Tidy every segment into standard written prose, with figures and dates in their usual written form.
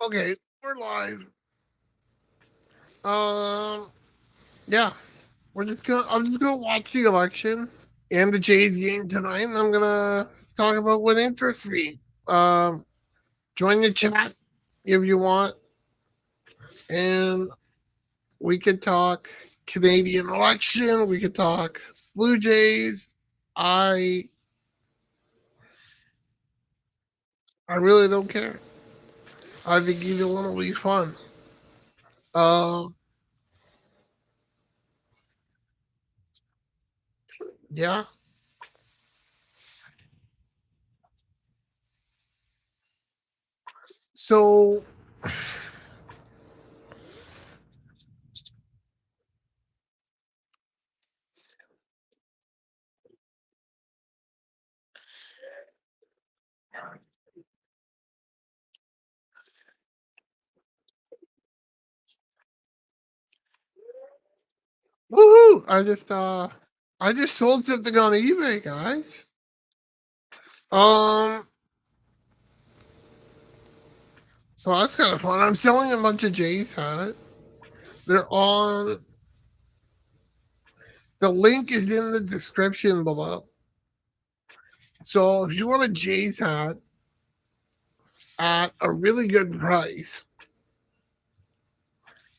Okay, we're live. Um, yeah, I'm just gonna watch the election and the Jays game tonight, and I'm gonna talk about what interests me. Um, join the chat if you want, and we could talk Canadian election. We could talk Blue Jays. I I really don't care. I think either one will be fun. Um, yeah. So woohoo! I just sold something on eBay, guys. Um so that's kind of fun. I'm selling a bunch of J's hat. They're on the link is in the description below. So if you want a J's hat at a really good price,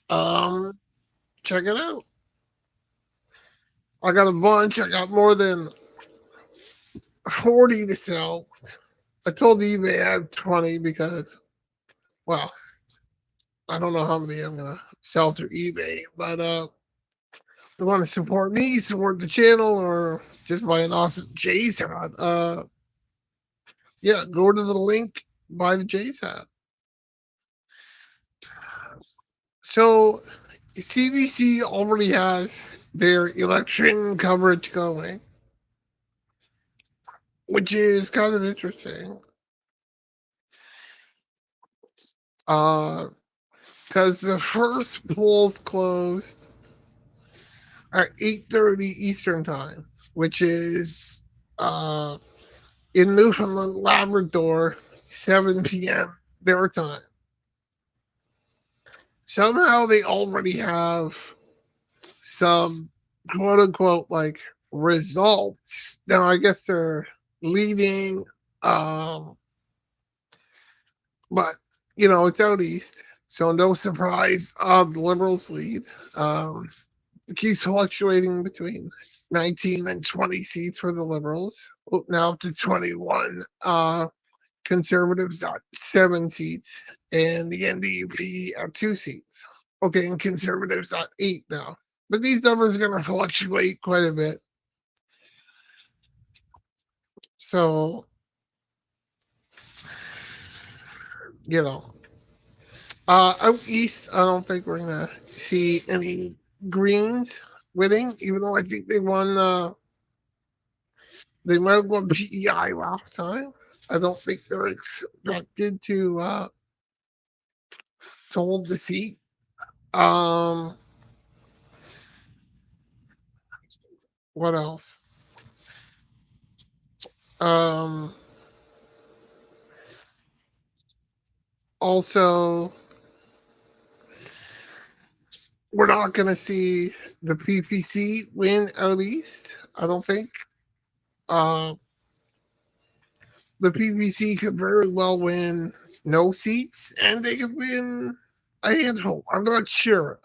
um check it out. I got a bunch. I got more than 40 to sell. I told eBay I have 20 because, well, I don't know how many I'm gonna sell through eBay, but you want to support me, support the channel, or just buy an awesome Jays hat, yeah, go to the link, buy the Jays hat. So CBC already has their election coverage going, which is kind of interesting. Because the first polls closed at 8:30 Eastern time, which is uh, in Newfoundland, Labrador, 7 p.m. their time. Somehow they already have some quote unquote like results. Now I guess they're leading, um, but it's out east, so no surprise. The Liberals lead. It keeps fluctuating between 19 and 20 seats for the Liberals. Now up to 21. Conservatives at 7 seats, and the NDP at 2 seats. Okay, and conservatives at 8 now. But these numbers are going to fluctuate quite a bit. So, you know, out east, I don't think we're going to see any Greens winning, even though I think they won, they might have won PEI last time. I don't think they're expected to hold the seat. Um, what else? Um, Also, we're not going to see the PPC win out east. I don't think. Uh, the PPC could very well win no seats, and they could win a handful. I'm not sure.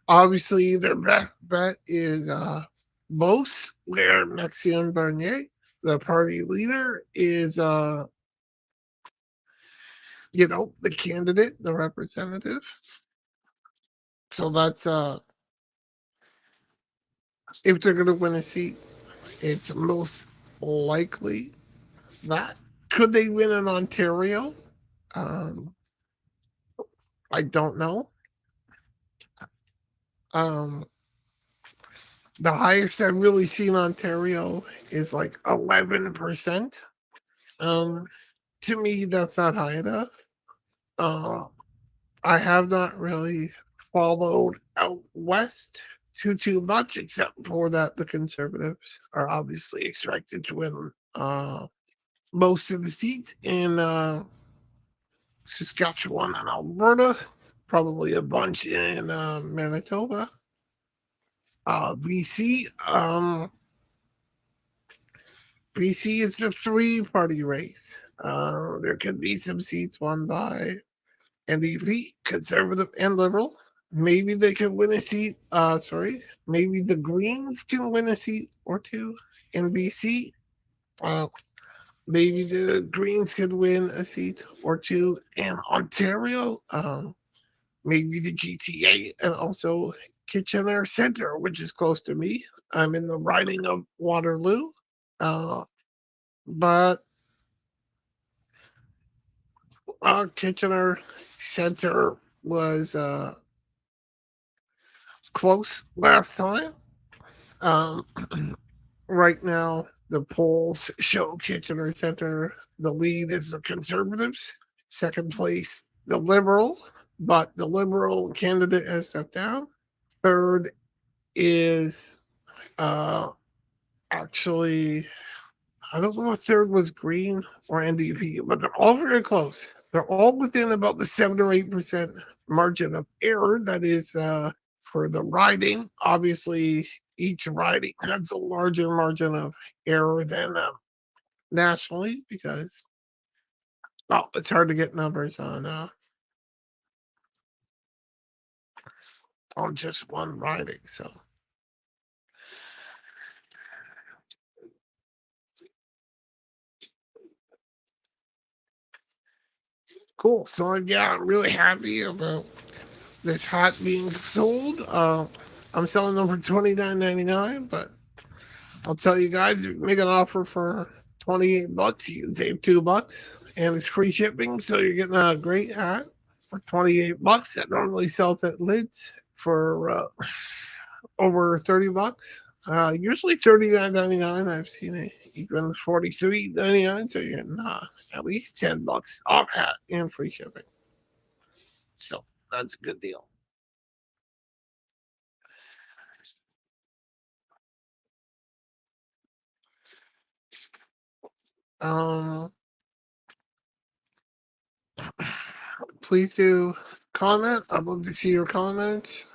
Obviously, their best bet is Beauce, where Maxime Bernier, the party leader, is the candidate, the representative. So that's if they're going to win a seat, it's most likely that. Could they win in Ontario? Um, I don't know. Um, the highest I've really seen Ontario is like 11%. Um, to me, that's not high enough. Uh, I have not really followed out west too much, except for that the Conservatives are obviously expected to win most of the seats in Saskatchewan and Alberta, probably a bunch in Manitoba, BC. BC is a three-party race. There could be some seats won by NDP, Conservative, and Liberal. Maybe they can win a seat. Maybe the Greens can win a seat or two in BC. Uh, Maybe the Greens could win a seat or two in Ontario. Maybe the GTA and also Kitchener Center, which is close to me. I'm in the riding of Waterloo. Uh, but Kitchener Center was close last time. Um, right now, the polls show Kitchener Center. The lead is the Conservatives. Second place, the Liberal, but the Liberal candidate has stepped down. Third is uh, actually, I don't know if third was Green or NDP, but they're all very close. They're all within about the 7 or 8% margin of error. That is for the riding. Obviously, each riding has a larger margin of error than nationally because it's hard to get numbers on just one riding. So cool. So yeah, I'm really happy about this hat being sold. I'm selling them for $29.99, but I'll tell you guys, if you make an offer for $28, you can save $2, and it's free shipping. So you're getting a great hat for $28. That normally sells at Lids for over $30. Usually $39.99. I've seen it even $43.99. So you're getting at least $10 off hat and free shipping. So that's a good deal. Um, please do comment. I'd love to see your comments.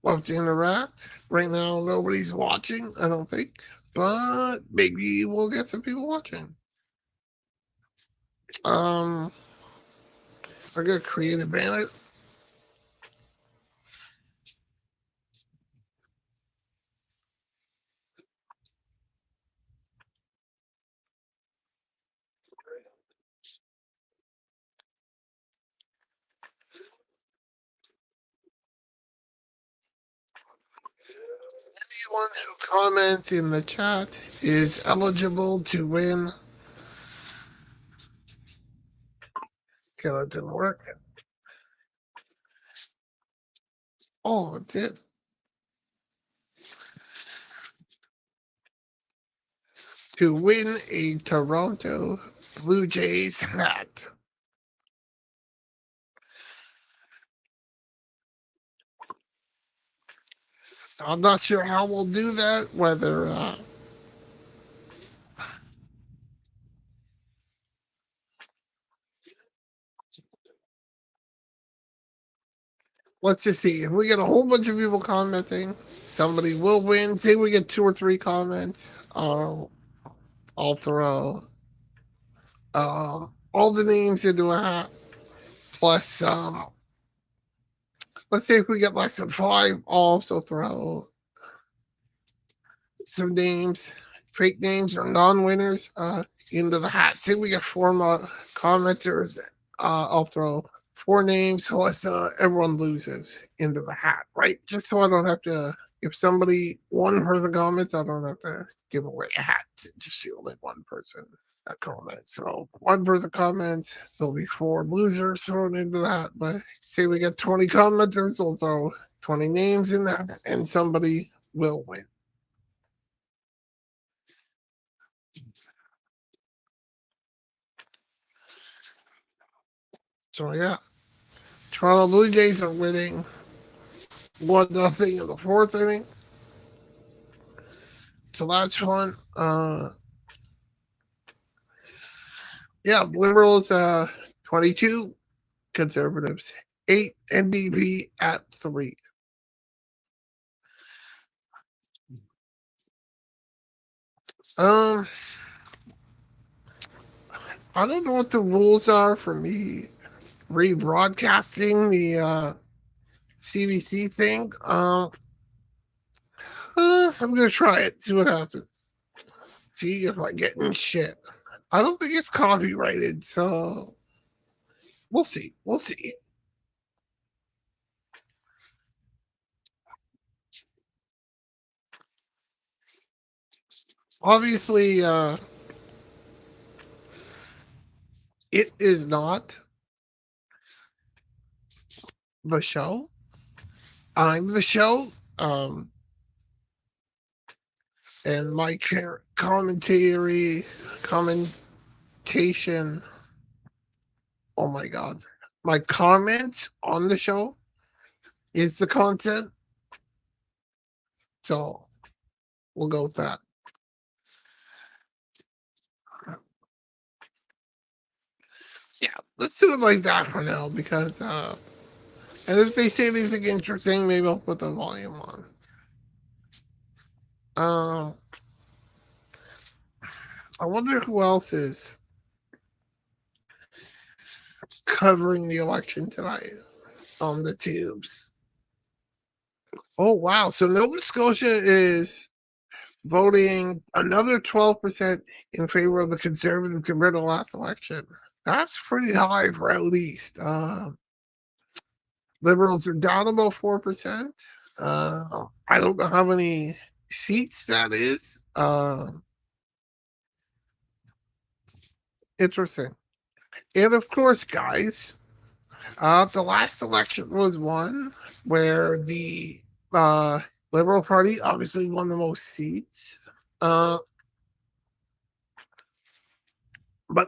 Love to interact. Right now, nobody's watching, I don't think, but maybe we'll get some people watching. I got creative banner. Anyone who comments in the chat is eligible to win. Okay, that didn't work. Oh, it did. To win a Toronto Blue Jays hat. I'm not sure how we'll do that, whether let's just see. If we get a whole bunch of people commenting, somebody will win. Say we get 2 or 3 comments, I'll throw all the names into a hat. Plus, let's say if we get less than 5, I'll also throw some names, fake names or non-winners, into the hat. Say we get 4 commenters, I'll throw 4 names plus everyone loses into the hat, right? Just so I don't have to. If one person comments, I don't have to give away a hat to just only one person that comments. So one person comments, there'll be 4 losers thrown into that. But say we get 20 commenters, we'll throw 20 names in there, and somebody will win. So yeah, Toronto Blue Jays are winning 1-0 in the 4th inning. So that's one. Yeah, Liberals 22 Conservatives, 8 NDP at 3. Um, I don't know what the rules are for me rebroadcasting the CBC thing. I'm gonna try it, see what happens. See if I get in shit. I don't think it's copyrighted, so we'll see. We'll see. Obviously, it is not the show. I'm the show. And my commentation. Oh my god, my comments on the show is the content. So we'll go with that. Yeah, let's do it like that for now because and if they say anything interesting, maybe I'll put the volume on. Um, I wonder who else is covering the election tonight on the tubes. Oh wow! So Nova Scotia is voting another 12% in favor of the Conservatives compared to the last election. That's pretty high for out east. Liberals are down about 4%. I don't know how many seats that is. Interesting. And of course, guys, the last election was one where the uh, Liberal Party obviously won the most seats, but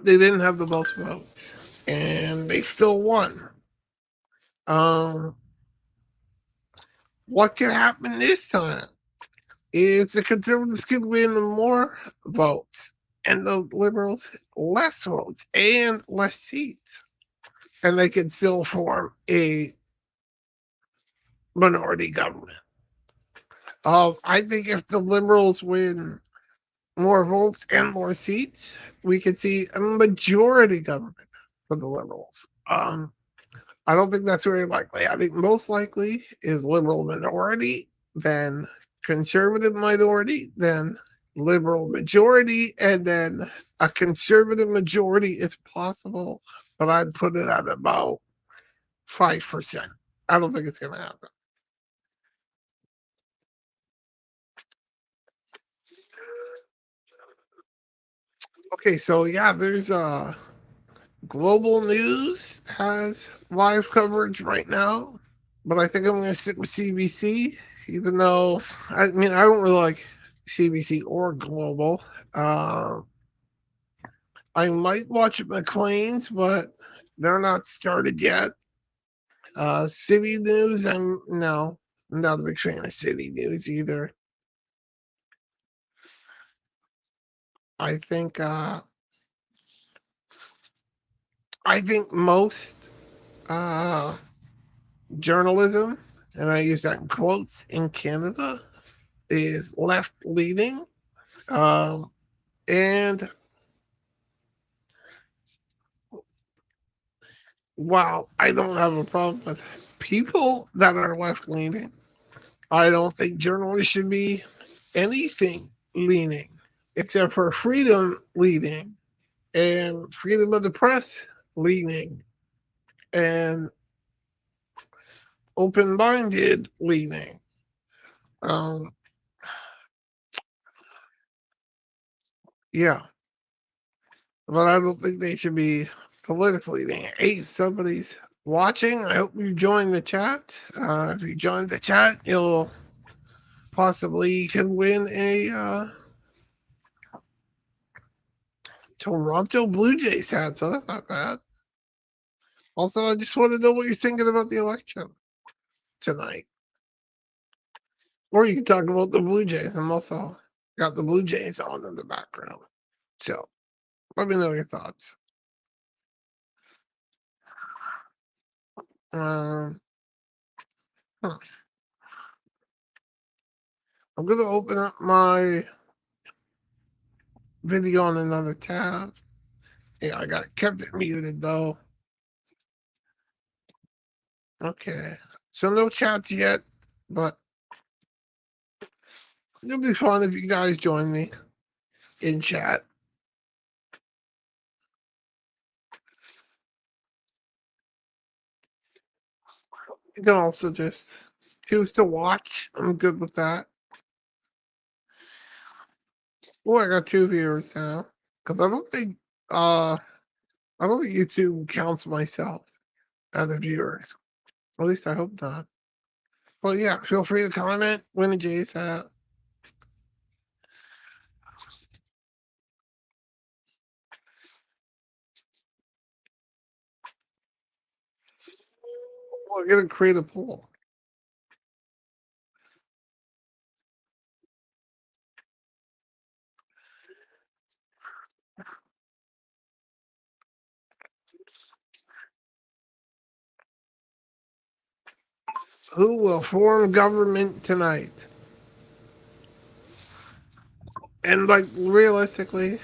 they didn't have the most votes, and they still won. Um, what could happen this time is the Conservatives could win more votes, and the Liberals less votes and less seats, and they could still form a minority government. I think if the Liberals win more votes and more seats, we could see a majority government for the Liberals. I don't think that's very likely. I think most likely is Liberal minority, then Conservative minority, then Liberal majority, and then a Conservative majority is possible, but I'd put it at about 5%. I don't think it's going to happen. Okay, so yeah, there's Global News has live coverage right now, but I think I'm going to stick with CBC, even though I mean I don't really like CBC or Global. Uh, I might watch Maclean's, but they're not started yet. City News, I'm not a big fan of City News either. I think uh, I think most uh, journalism, and I use that in quotes, in Canada is left leaning. Um, and while I don't have a problem with people that are left leaning, I don't think journalists should be anything leaning except for freedom leaning and freedom of the press leaning and open minded leaning. Um, yeah, but I don't think they should be politically leaning. Hey, somebody's watching. I hope you join the chat. If you join the chat, you'll possibly can win a Toronto Blue Jays hat, so that's not bad. Also, I just want to know what you're thinking about the election tonight. Or you can talk about the Blue Jays. I'm also got the Blue Jays on in the background. So let me know your thoughts. Um, huh. I'm gonna open up my video on another tab. Yeah, I got kept it muted though. Okay. So no chats yet, but it'll be fun if you guys join me in chat. You can also just choose to watch. I'm good with that. Oh, I got 2 viewers now. Because uh I don't think YouTube counts myself as a viewers. At least I hope not. Well, yeah, feel free to comment when the J's at. We're gonna create a poll. Who will form government tonight? And like realistically,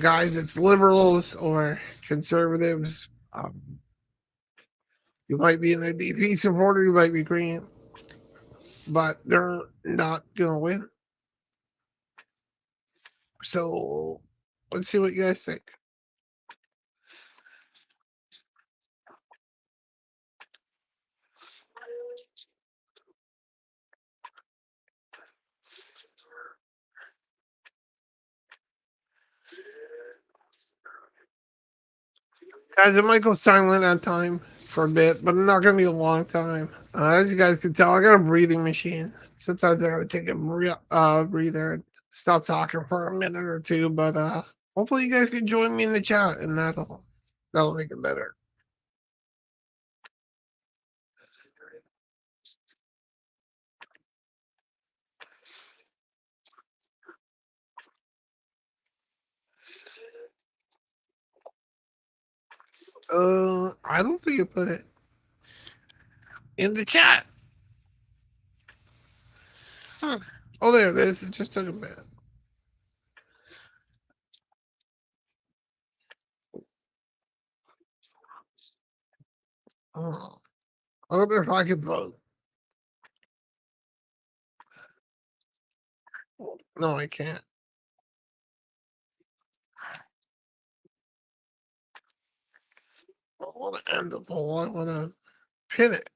guys, it's liberals or conservatives. You might be an NDP supporter, you might be green, but they're not gonna win. So let's see what you guys think. Guys, it might go silent on time for a bit, but not gonna be a long time. As you guys can tell, I got a breathing machine. Sometimes I gotta take a breather and stop talking for a minute or two. But hopefully you guys can join me in the chat, and that'll make it better. I don't think you put it in the chat. Huh. Oh, there it is. It just took a bit. Oh, I wonder if I could vote. No, I can't. I want to end the poll. I want to pin it.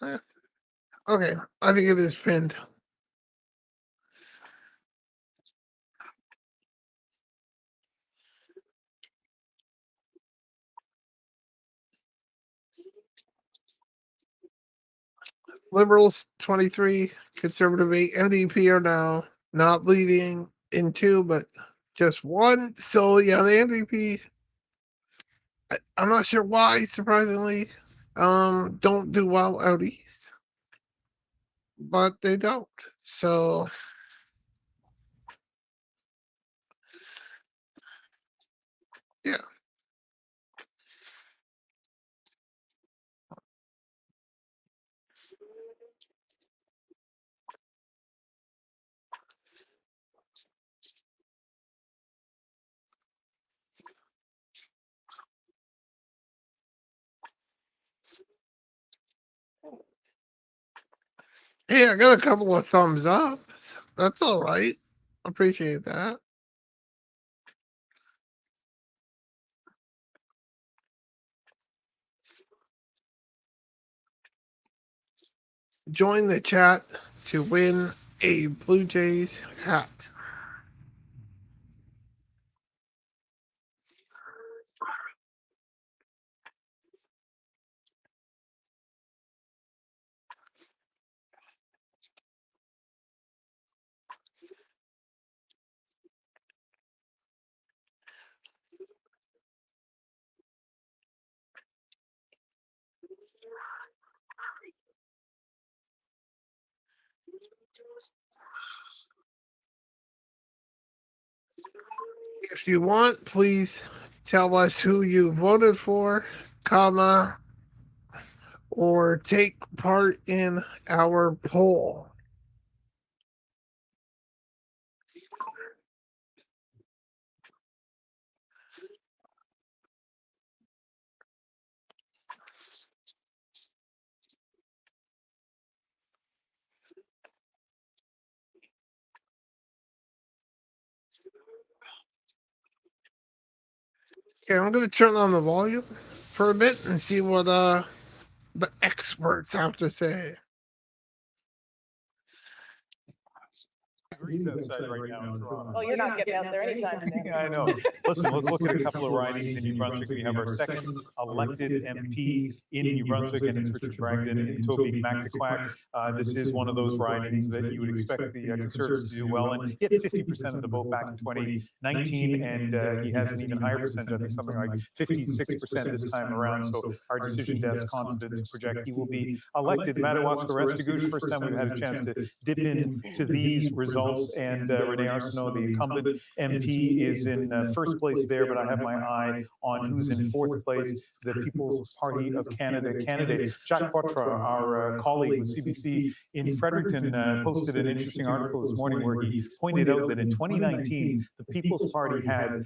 Eh, okay, I think it is pinned. Liberals 23, conservative 8, NDP are now not leading in 2, but just 1. So yeah, the NDP, I'm not sure why, surprisingly, don't do well out east, but they don't. So yeah, hey, I got a couple of thumbs up. That's all right. Appreciate that. Join the chat to win a Blue Jays hat. If you want, please tell us who you voted for, comma, or take part in our poll. Okay, I'm going to turn on the volume for a bit and see what the experts have to say. Degrees outside right now in Toronto. Oh, you're not getting out there anytime soon. Yeah, I know. Listen, let's look at a couple of ridings in New Brunswick. We have our second elected MP in New Brunswick, and it's Richard Bragdon in Toby Mactaquac. This is one of those ridings that you would expect the Conservatives to do well in. He had 50% of the vote back in 2019, and he has an even higher percentage, I think something like 56% this time around. So our decision desk confident to project he will be elected. Madawaska Restigouche, first time we've had a chance to dip into these results. And Renee Arsenault, the incumbent MP, is in first place there, but I have my eye on who's in fourth place, the People's Party of Canada candidate. Jacques Poitras, our colleague with CBC in Fredericton, posted an interesting article this morning where he pointed out that in 2019, the People's Party had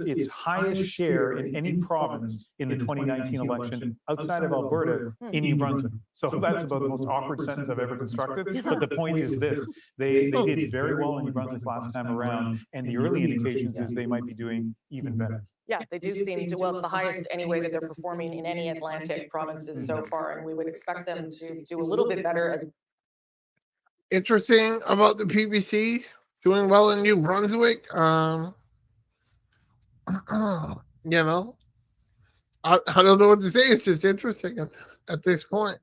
its highest share in any province in the 2019 election outside of Alberta in New Brunswick. So that's about the most awkward sentence I've ever constructed. But the point is this, they did very well in New Brunswick last time around, and the early indications is they might be doing even better. Yeah, they do seem to, well, it's the highest anyway that they're performing in any Atlantic provinces so far, and we would expect them to do a little bit better as. Interesting about the PPC doing well in New Brunswick. You know, I don't know what to say. It's just interesting at this point.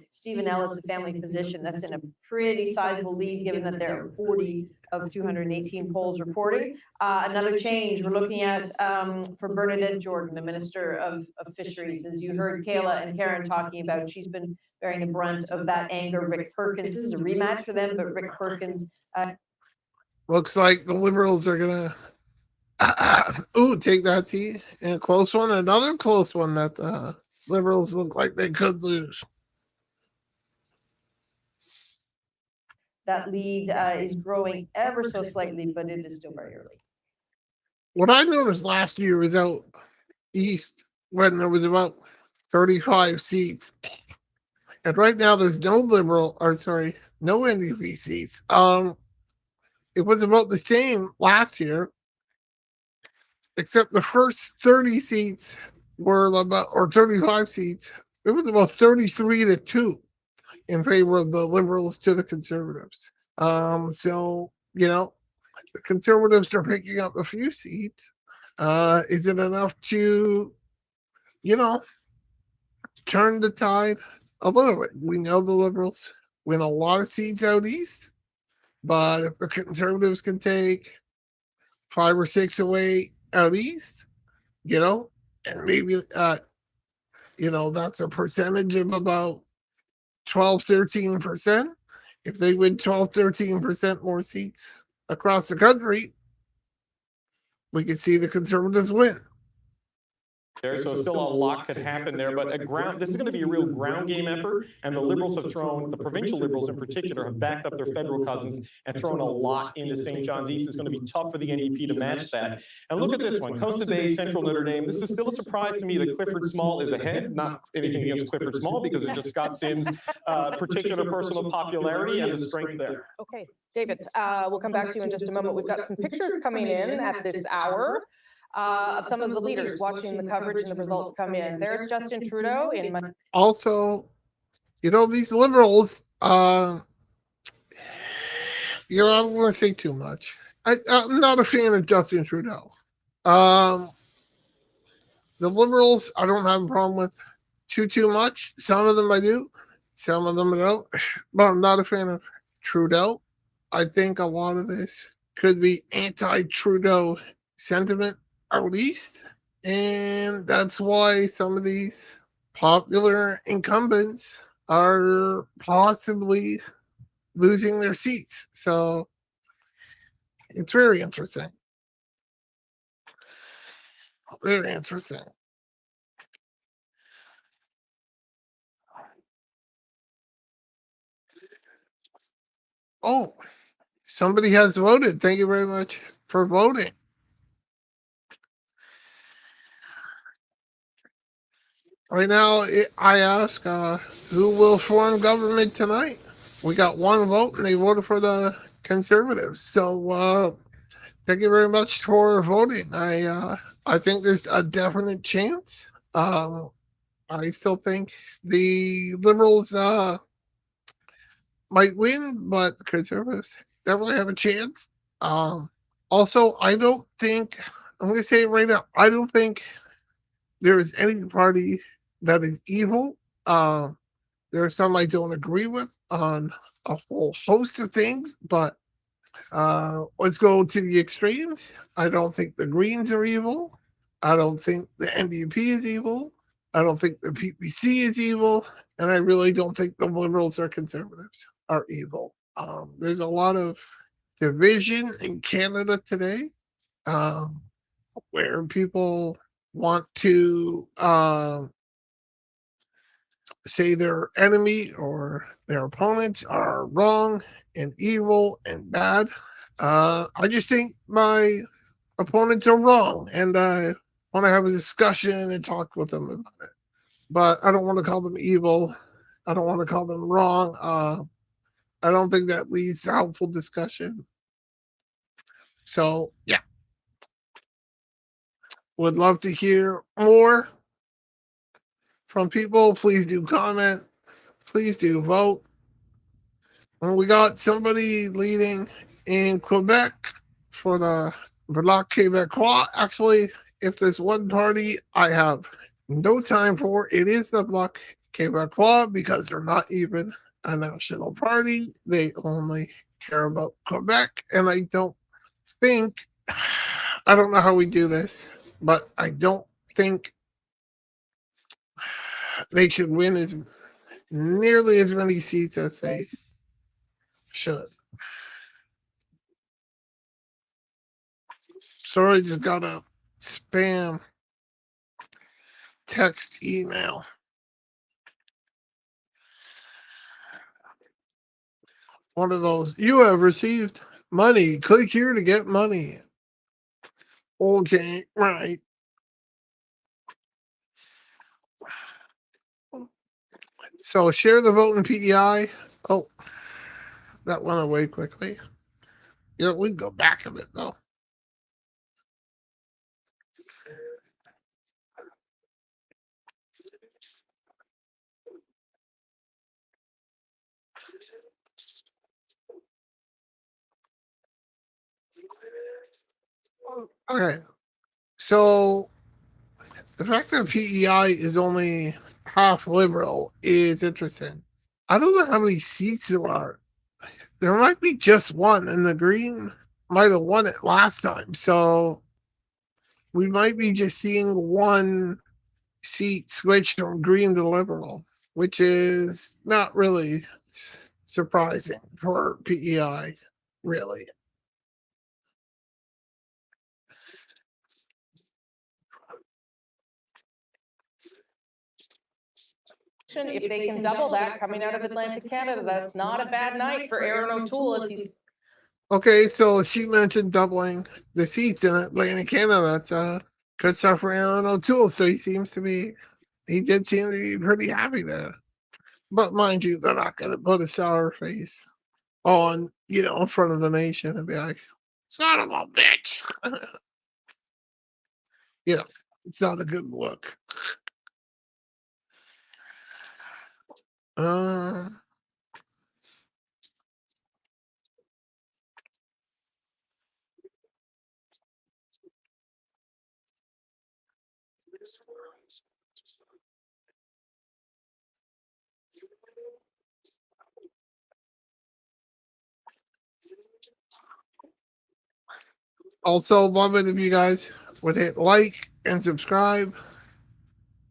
Stephen Ellis, a family physician, that's in a pretty sizable lead given that there are 40 of 218 polls reporting. Another change we're looking at for Bernadette Jordan, the Minister of Fisheries. As you heard Kayla and Karen talking about, she's been bearing the brunt of that anger. Rick Perkins, this is a rematch for them, but Rick Perkins. Looks like the Liberals are going to take that T in a close one. Another close one that the Liberals look like they could lose. That lead is growing ever so slightly, but it is still very early. What I noticed last year was out east when there was about 35 seats. And right now there's no no NDP seats. It was about the same last year, except the first 30 seats were about, or 35 seats, it was about 33-2 in favor of the Liberals to the Conservatives. So, you know, the Conservatives are picking up a few seats. Is it enough to, you know, turn the tide a little bit? We know the Liberals win a lot of seats out east, but if the Conservatives can take 5 or 6 away out east, you know, and maybe, you know, that's a percentage of about 12-13%. If they win 12-13% more seats across the country, we can see the Conservatives win. There, so still a lot could happen there, but this is going to be a real ground game effort, and the Liberals have thrown, the provincial Liberals in particular, have backed up their federal cousins and thrown a lot into St. John's East. It's going to be tough for the NDP to match that. And look at this one, Costa Bay, Central Notre Dame. This is still a surprise to me that Clifford Small is ahead. Not anything against Clifford Small, because it's just Scott Sims' particular personal popularity and the strength there. Okay, David, we'll come back to you in just a moment. We've got some pictures coming in at this hour of some of the leaders watching the coverage and the results come in. There's Justin Trudeau in. Also, you know, these Liberals, you know, I don't want to say too much. I'm not a fan of Justin Trudeau. The Liberals, I don't have a problem with too much. Some of them I do, some of them I don't. But I'm not a fan of Trudeau. I think a lot of this could be anti-Trudeau sentiment, at least, and that's why some of these popular incumbents are possibly losing their seats. So It's very interesting. Very interesting. Oh, somebody has voted. Thank you very much for voting. Right now, I ask who will form government tonight. We got one vote, and they voted for the Conservatives. So thank you very much for voting. I think there's a definite chance. I still think the Liberals might win, but the Conservatives definitely have a chance. Also, I don't think, I'm going to say it right now, I don't think there is any party that is evil. There are some I don't agree with on a whole host of things, but let's go to the extremes. I don't think the Greens are evil. I don't think the NDP is evil. I don't think the PPC is evil. And I really don't think the Liberals or Conservatives are evil. There's a lot of division in Canada today, um, where people want to say their enemy or their opponents are wrong and evil and bad. I just think my opponents are wrong, and I want to have a discussion and talk with them about it. But I don't want to call them evil. I don't want to call them wrong. I don't think that leads to helpful discussion. So yeah, would love to hear more from people. Please do comment. Please do vote. And we got somebody leading in Quebec for the Bloc Québécois. Actually, if there's one party I have no time for, it is the Bloc Québécois, because they're not even a national party. They only care about Quebec. And I don't think, I don't know how we do this, but I don't think they should win as nearly as many seats as they should. Sorry, just got a spam text email. One of those, you have received money. Click here to get money. Okay, right. So share the vote in PEI. Oh, that went away quickly. Yeah, we can go back a bit though. Okay, so the fact that PEI is only half liberal is interesting. I don't know how many seats there are. There might be just one, and the Green might have won it last time. So we might be just seeing one seat switch from Green to Liberal, which is not really surprising for PEI, really. If they can double that coming out of Atlantic Canada, that's not a bad night for Aaron O'Toole as he's Okay, so she mentioned doubling the seats in Atlantic Canada. That's good stuff for Aaron O'Toole. So he did seem to be pretty happy there. But mind you, they're not going to put a sour face on, in front of the nation and be like, son of a bitch. It's not a good look. Uh, Also, love it if you guys would hit like and subscribe.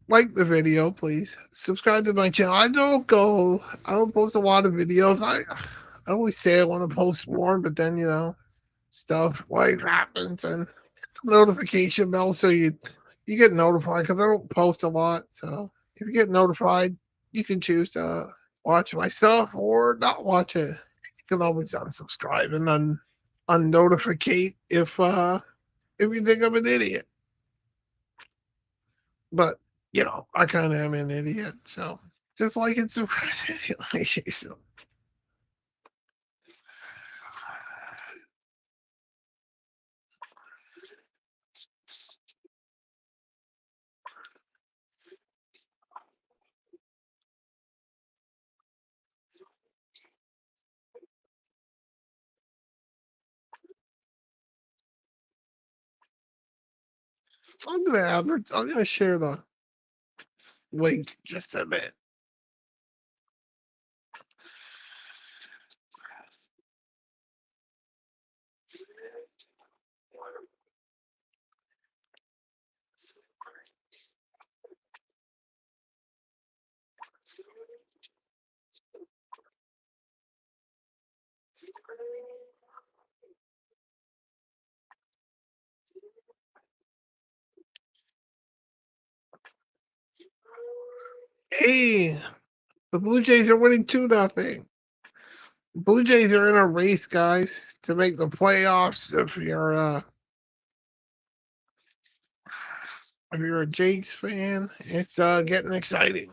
Like the video, please. Subscribe to my channel. I don't post a lot of videos. I always say I want to post more, but then, stuff, life happens, and notification bell so you get notified because I don't post a lot. So if you get notified, you can choose to watch my stuff or not watch it. You can always unsubscribe and unnotificate if you think I'm an idiot. But I kind of am an idiot, so just like it's a so. I'm gonna share the link just a bit. Hey, the Blue Jays are winning 2-0. Blue Jays are in a race, guys, to make the playoffs. If you're a Jays fan, it's getting exciting.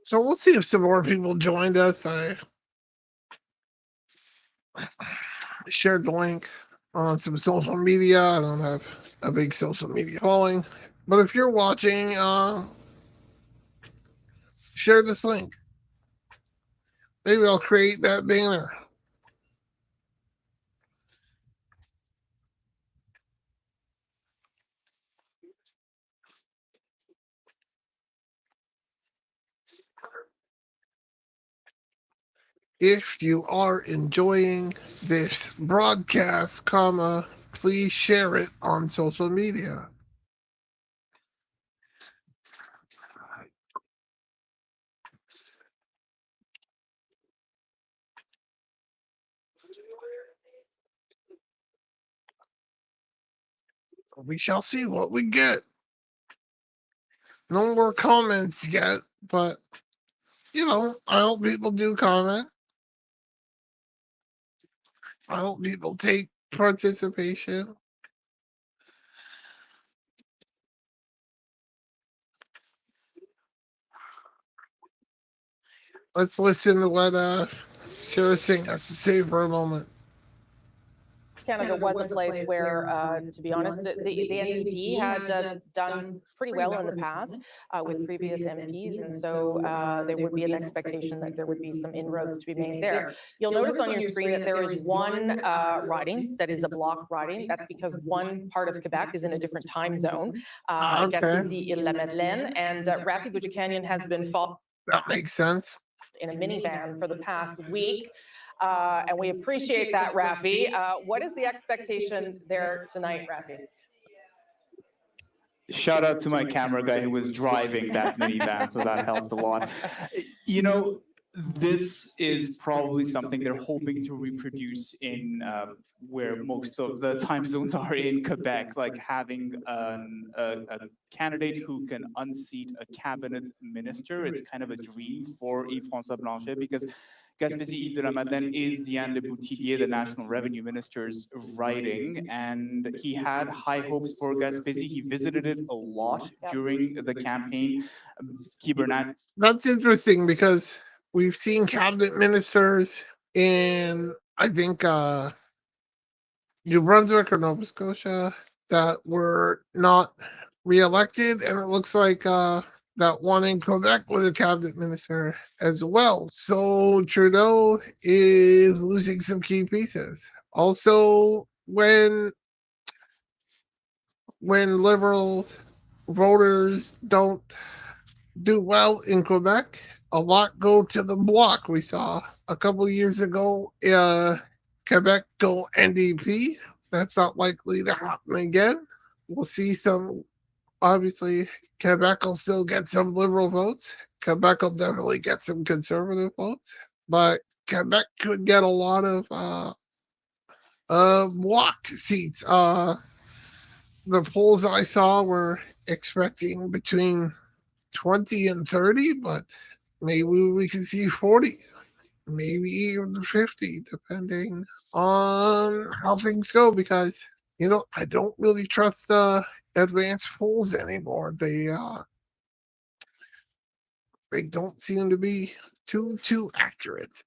So we'll see if some more people joined us. I shared the link on some social media. I don't have a big social media following, but if you're watching, share this link. Maybe I'll create that banner. If you are enjoying this broadcast, please share it on social media. We shall see what we get. No more comments yet, but I hope people do comment. I hope people take participation. Let's listen to what Sarah Singh has to say for a moment. Canada was a place where, to be honest, the NDP had done pretty well in the past with previous MPs, and so there would be an expectation that there would be some inroads to be made there. You'll notice on your screen that there is one riding that is a block riding. That's because one part of Quebec is in a different time zone, Gaspésie-Île-la-Madeleine, and Rafi Boudjikanian has been followed. That makes sense. In a minivan for the past week. And we appreciate that, Rafi. What is the expectation there tonight, Rafi? Shout out to my camera guy who was driving that minivan, so that helped a lot. This is probably something they're hoping to reproduce in where most of the time zones are in Quebec, like having a candidate who can unseat a cabinet minister. It's kind of a dream for Yves-François Blanchet because Gaspésie-Île-de-la-Madeleine is Diane Leboutillier, the National Revenue Minister's riding, and he had high hopes for Gaspésie. He visited it a lot during the campaign. That's interesting because we've seen cabinet ministers in, I think, New Brunswick or Nova Scotia that were not reelected, and it looks like that one in Quebec was a cabinet minister as well. So Trudeau is losing some key pieces. Also, when Liberal voters don't do well in Quebec, a lot go to the bloc. We saw a couple years ago, Quebec go NDP. That's not likely to happen again. We'll see some, obviously, Quebec will still get some liberal votes. Quebec will definitely get some conservative votes, but Quebec could get a lot of bloc seats. The polls I saw were expecting between 20 and 30, but maybe we can see 40, maybe even 50, depending on how things go. Because I don't really trust advanced polls anymore. They don't seem to be too accurate.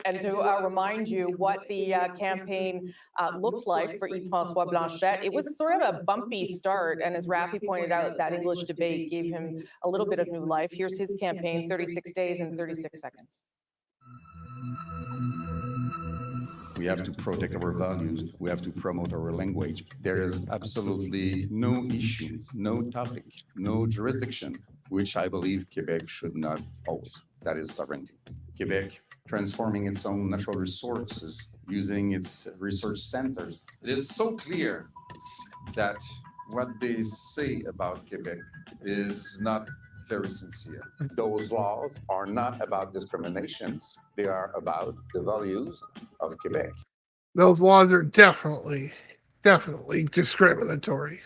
And to remind you what the campaign looked like for Yves-François Blanchet, it was sort of a bumpy start. And as Rafi pointed out, that English debate gave him a little bit of new life. Here's his campaign, 36 days and 36 seconds. We have to protect our values. We have to promote our language. There is absolutely no issue, no topic, no jurisdiction, which I believe Quebec should not hold. That is sovereignty. Quebec transforming its own natural resources, using its research centers. It is so clear that what they say about Quebec is not very sincere. Those laws are not about discrimination. They are about the values of Quebec. Those laws are definitely discriminatory.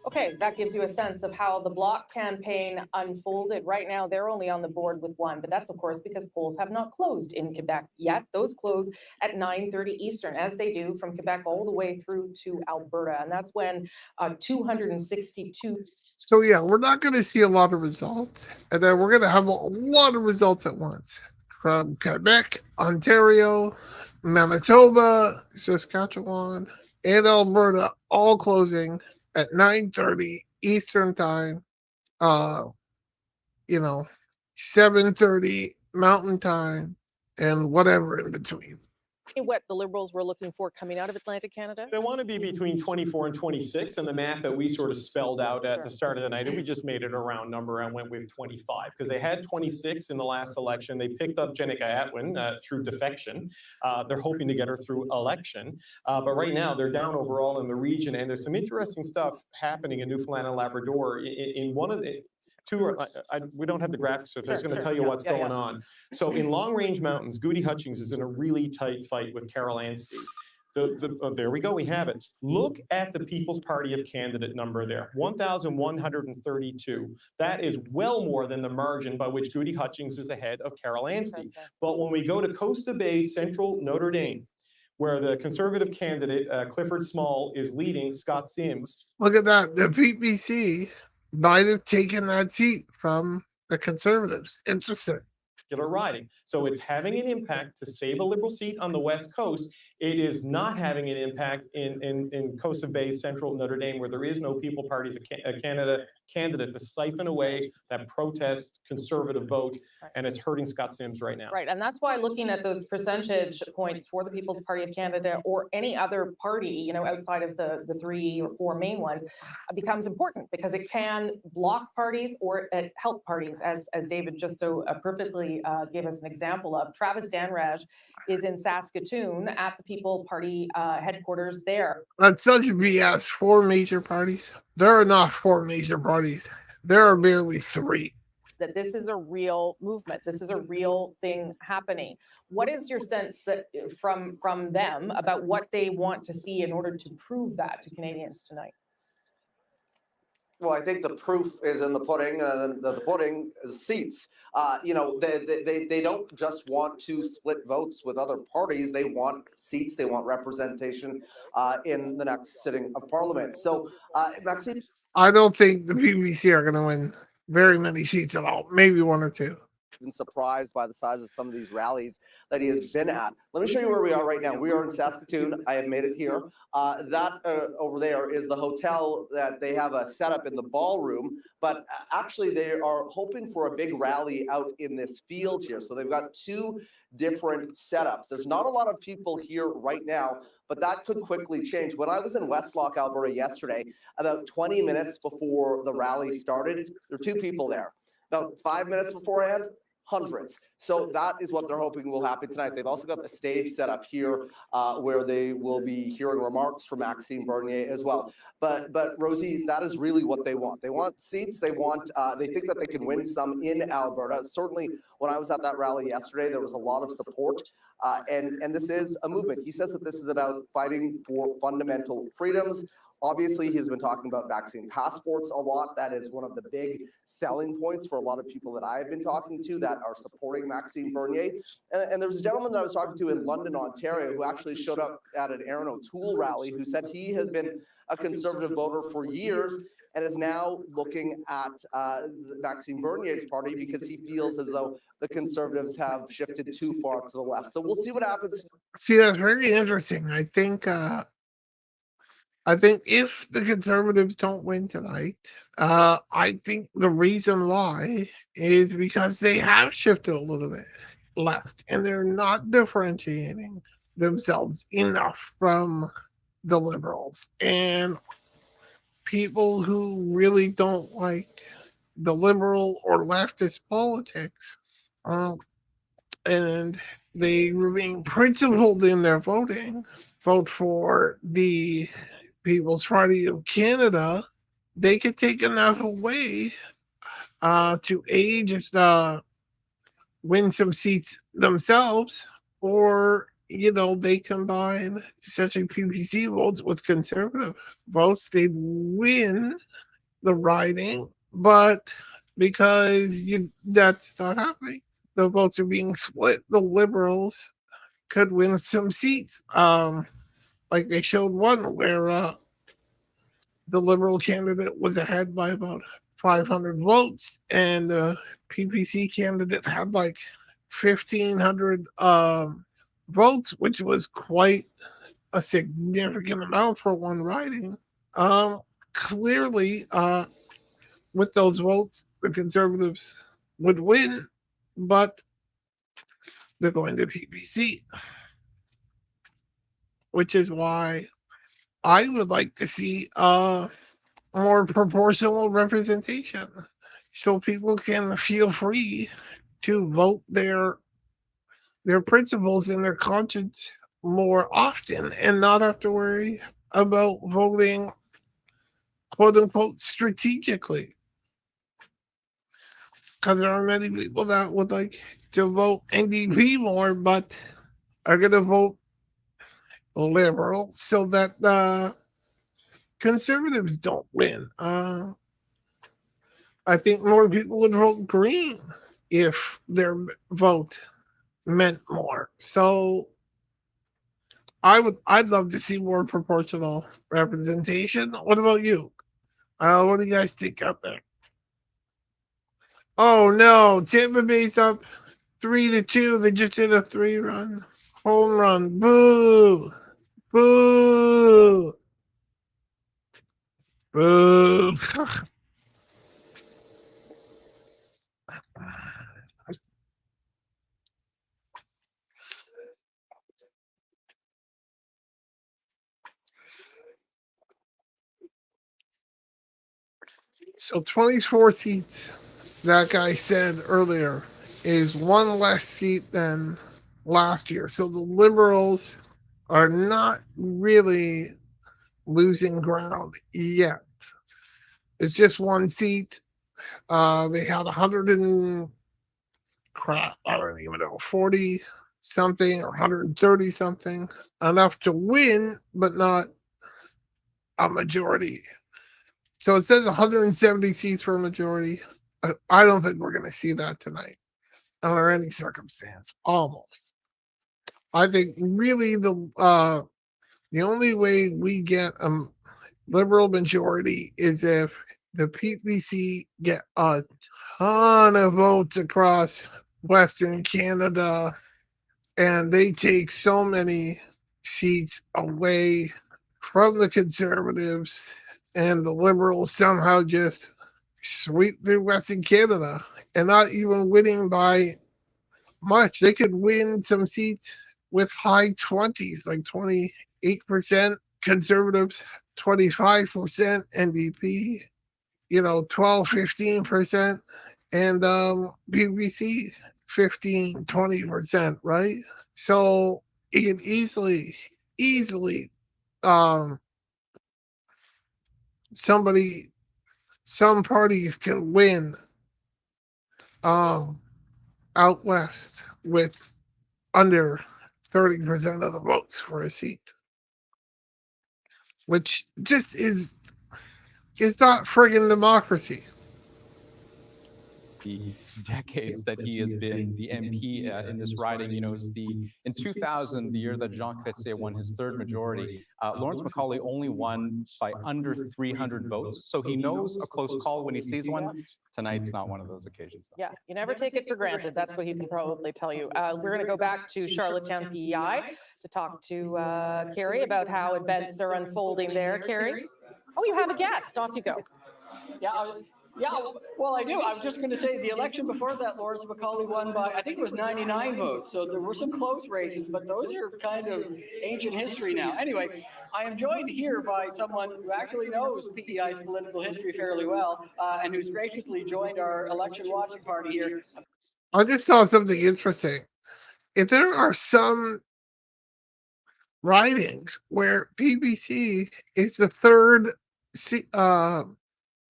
Okay, that gives you a sense of how the Bloc campaign unfolded. Right now, they're only on the board with one, but that's of course because polls have not closed in Quebec yet. Those close at 9:30 Eastern, as they do from Quebec all the way through to Alberta. And that's when 262. So yeah, we're not going to see a lot of results, and then we're going to have a lot of results at once from Quebec, Ontario, Manitoba, Saskatchewan, and Alberta, all closing at 9:30 Eastern time. 7:30 Mountain time, and whatever in between. What the Liberals were looking for coming out of Atlantic Canada? They want to be between 24 and 26, and the math that we sort of spelled out at the start of the night, and we just made it a round number and went with 25, because they had 26 in the last election. They picked up Jenica Atwin through defection. They're hoping to get her through election. But right now, they're down overall in the region, and there's some interesting stuff happening in Newfoundland and Labrador. In one of the we don't have the graphics, so it's going to tell you what's going on. So in Long Range Mountains, Goody Hutchings is in a really tight fight with Carol Anstey. There we go, we have it. Look at the People's Party of candidate number there, 1,132. That is well more than the margin by which Goody Hutchings is ahead of Carol Anstey. But when we go to Costa Bay, Central Notre Dame, where the Conservative candidate, Clifford Small, is leading Scott Sims. Look at that, the PPC might have taken that seat from the Conservatives. Interesting. Riding. So it's having an impact to save a Liberal seat on the West Coast. It is not having an impact in Costa Bay, Central Notre Dame, where there is no People Parties of Canada candidate to siphon away that protest Conservative vote, and it's hurting Scott Sims right now. Right, and that's why looking at those percentage points for the People's Party of Canada or any other party, outside of the 3 or 4 main ones, becomes important, because it can block parties or help parties, as David just so perfectly gave us an example of. Travis Danraj is in Saskatoon at the People Party headquarters there. That's such a BS. 4 major parties. There are not 4 major parties. There are merely 3. That this is a real movement. This is a real thing happening. What is your sense that from them about what they want to see in order to prove that to Canadians tonight? Well, I think the proof is in the pudding, and the pudding is seats. They don't just want to split votes with other parties. They want seats. They want representation in the next sitting of Parliament. So, Maxime? I don't think the PPC are going to win very many seats at all. Maybe 1 or 2. been surprised by the size of some of these rallies that he has been at. Let me show you where we are right now. We are in Saskatoon. I have made it here. That over there is the hotel that they have a setup in the ballroom, but actually they are hoping for a big rally out in this field here. So they've got two different setups. There's not a lot of people here right now, but that could quickly change. When I was in Westlock, Alberta yesterday, about 20 minutes before the rally started, there were two people there. About 5 minutes beforehand, hundreds. So that is what they're hoping will happen tonight. They've also got the stage set up here where they will be hearing remarks from Maxime Bernier as well. But Rosie, that is really what they want. They want seats. They want. They think that they can win some in Alberta. Certainly, when I was at that rally yesterday, there was a lot of support. And this is a movement. He says that this is about fighting for fundamental freedoms. Obviously, he's been talking about vaccine passports a lot. That is one of the big selling points for a lot of people that I've been talking to that are supporting Maxime Bernier. And there was a gentleman that I was talking to in London, Ontario, who actually showed up at an Aaron O'Toole rally, who said he has been a conservative voter for years and is now looking at Maxime Bernier's party because he feels as though the Conservatives have shifted too far to the left. So we'll see what happens. See, that's very interesting. I think if the Conservatives don't win tonight, I think the reason why is because they have shifted a little bit left and they're not differentiating themselves enough from the Liberals. And people who really don't like the liberal or leftist politics, and they remain principled in their voting, vote for the People's Party of Canada, they could take enough away to just win some seats themselves, or they combine essentially PPC votes with conservative votes, they win the riding, but because that's not happening, the votes are being split. The Liberals could win some seats. Like they showed one where the Liberal candidate was ahead by about 500 votes, and the PPC candidate had like 1,500 votes, which was quite a significant amount for one riding. Clearly, with those votes, the Conservatives would win, but they're going to PPC, which is why I would like to see more proportional representation so people can feel free to vote their principles and their conscience more often and not have to worry about voting quote unquote strategically. Because there are many people that would like to vote NDP more, but are going to vote Liberal so that the Conservatives don't win. I think more people would vote Green if their vote meant more. So I'd love to see more proportional representation. What about you? What do you guys think out there? Oh no, Tampa Bay's up 3-2. They just did a 3-run home run. Boo! Boo! Boo! So 24 seats, that guy said earlier, is one less seat than last year. So the Liberals are not really losing ground yet. It's just one seat. They had 100 and crap, I don't even know, 40 something or 130 something, enough to win, but not a majority. So it says 170 seats for a majority. I don't think we're going to see that tonight under any circumstance. Almost. I think really the only way we get a Liberal majority is if the PPC get a ton of votes across Western Canada, and they take so many seats away from the Conservatives, and the Liberals somehow just sweep through Western Canada and not even winning by much. They could win some seats with high 20s, like 28% Conservatives, 25% NDP, 12, 15%, and BBC 15, 20%, right? So you can easily, um, some parties can win um, out west with under 30% of the votes for a seat, which just is not friggin' democracy. The decades that he has been the MP in this riding, is in 2000, the year that Jean Chrétien won his third majority, Lawrence Macaulay only won by under 300 votes. So he knows a close call when he sees one. Tonight's not one of those occasions. Yeah, you never take it for granted. That's what he can probably tell you. We're going to go back to Charlottetown PEI to talk to Carrie about how events are unfolding there. Carrie? Oh, you have a guest. Off you go. Yeah, well, I do. I was just going to say the election before that, Lawrence Macaulay won by, I think it was 99 votes. So there were some close races, but those are kind of ancient history now. Anyway, I am joined here by someone who actually knows PEI's political history fairly well and who's graciously joined our election watching party here. I just saw something interesting. If there are some ridings where PBC is the third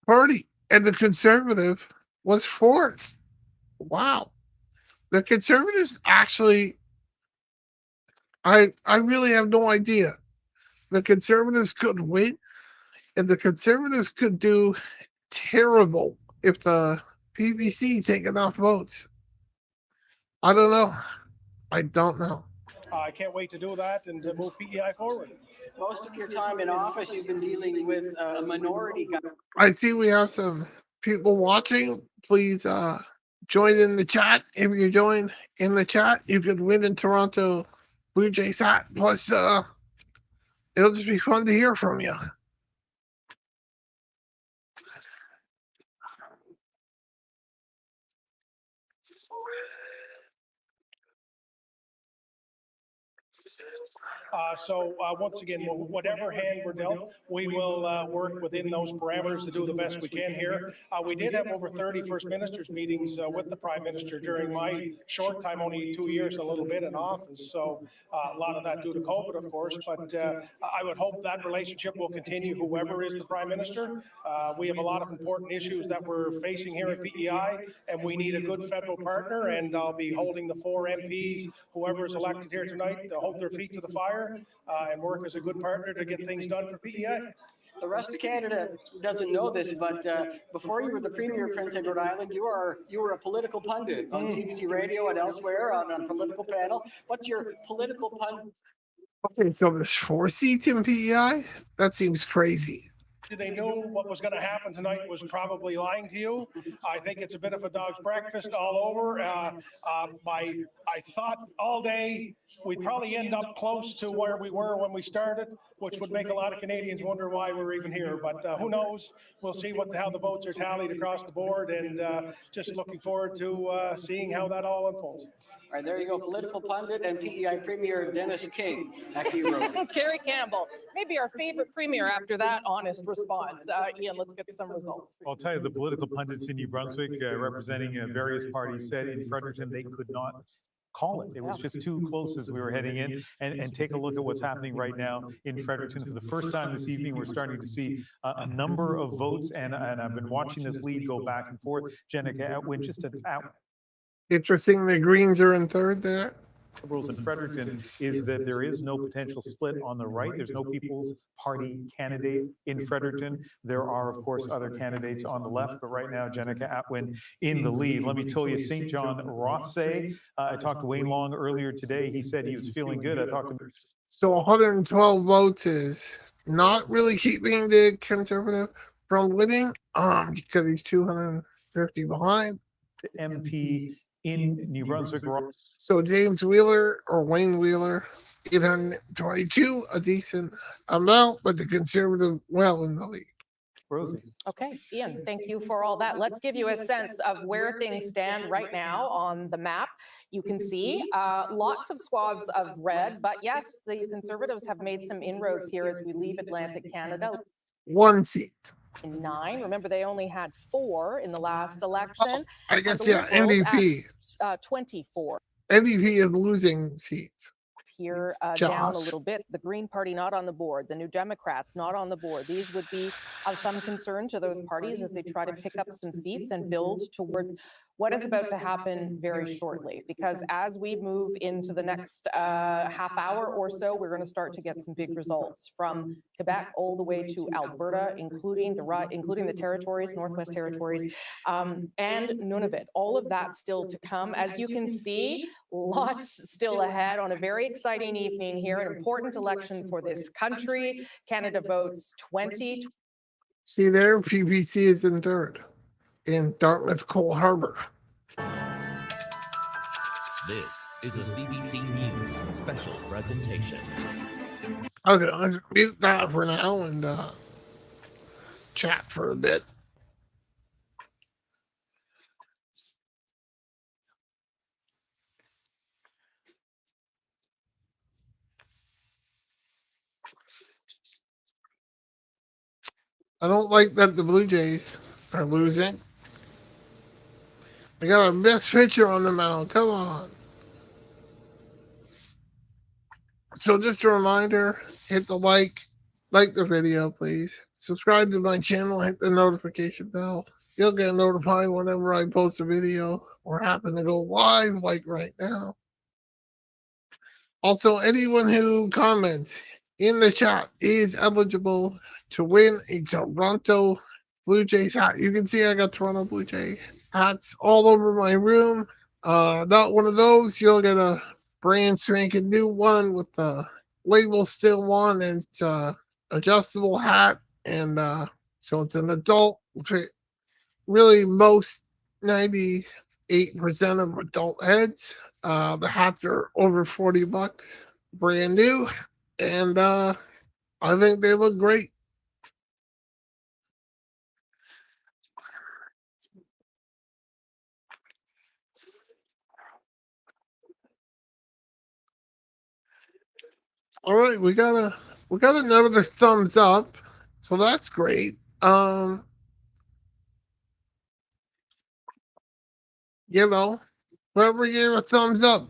party, and the Conservative was fourth. Wow. The Conservatives actually, I really have no idea. The Conservatives could win, and the Conservatives could do terrible if the PBC take enough votes. I don't know. I don't know. I can't wait to do that and to move PEI forward. Most of your time in office, you've been dealing with a minority. I see we have some people watching. Please join in the chat. If you join in the chat, you could win in Toronto Blue Jays hat. Plus, it'll just be fun to hear from you. So once again, whatever hand we're dealt, we will work within those parameters to do the best we can here. We did have over 30 First Ministers meetings with the Prime Minister during my short time, only 2 years, a little bit in office. So a lot of that due to COVID, of course, but I would hope that relationship will continue, whoever is the Prime Minister. We have a lot of important issues that we're facing here at PEI, and we need a good federal partner, and I'll be holding the 4 MPs, whoever is elected here tonight, to hold their feet to the fire and work as a good partner to get things done for PEI. The rest of Canada doesn't know this, but before you were the Premier of Prince Edward Island, you were a political pundit on CBC Radio and elsewhere on a political panel. What's your political pundit? Okay, so there's 4 seats in PEI? That seems crazy. They knew what was going to happen tonight was probably lying to you. I think it's a bit of a dog's breakfast all over. I thought all day we'd probably end up close to where we were when we started, which would make a lot of Canadians wonder why we're even here. But who knows? We'll see how the votes are tallied across the board, and just looking forward to seeing how that all unfolds. All right, there you go. Political pundit and PEI Premier Dennis King. Back to you, Rosie. Kerry Campbell, maybe our favorite premier after that honest response. Ian, let's get some results. I'll tell you, the political pundits in New Brunswick representing various parties said in Fredericton they could not call it. It was just too close as we were heading in. And take a look at what's happening right now in Fredericton. For the first time this evening, we're starting to see a number of votes, and I've been watching this lead go back and forth. Jenica Atwin just out. Interesting, the Greens are in third there. Liberals in Fredericton is that there is no potential split on the right. There's no People's Party candidate in Fredericton. There are, of course, other candidates on the left, but right now, Jenica Atwin in the lead. Let me tell you, St. John Rothsay, I talked to Wayne Long earlier today. He said he was feeling good. I talked to him. So 112 votes is not really keeping the Conservative from winning because he's 250 behind. MP in New Brunswick. So James Wheeler or Wayne Wheeler, 822, a decent amount, but the Conservative well in the lead. Rosie. Okay, Ian, thank you for all that. Let's give you a sense of where things stand right now on the map. You can see lots of swaths of red, but yes, the Conservatives have made some inroads here as we leave Atlantic Canada. 1 seat. 9. Remember, they only had 4 in the last election. I guess, the yeah, Liberals at, NDP. 24. NDP is losing seats. Here down a Josh. little bit. The Green Party not on the board. The New Democrats not on the board. These would be of some concern to those parties as they try to pick up some seats and build towards what is about to happen very shortly. Because as we move into the next half hour or so, we're going to start to get some big results from Quebec all the way to Alberta, including the territories, Northwest Territories, and Nunavut. All of that still to come. As you can see, lots still ahead on a very exciting evening here, an important election for this country. Canada Votes 20. See there, PPC is in third in Dartmouth Cole Harbor. This is a CBC News special presentation. Okay, I'll mute that for now and chat for a bit. I don't like that the Blue Jays are losing. We got our best pitcher on the mound. Come on. So just a reminder, hit the like the video, please. Subscribe to my channel, hit the notification bell. You'll get notified whenever I post a video or happen to go live like right now. Also, anyone who comments in the chat is eligible to win a Toronto Blue Jays hat. You can see I got Toronto Blue Jay hats all over my room. Not one of those. You'll get a brand spanking new one with the label still on, and it's adjustable hat, and so it's an adult fit. Really, most 98% of adult heads. The hats are over $40, brand new, and I think they look great. All right, we got another thumbs up, so that's great. You know, whoever gave a thumbs up,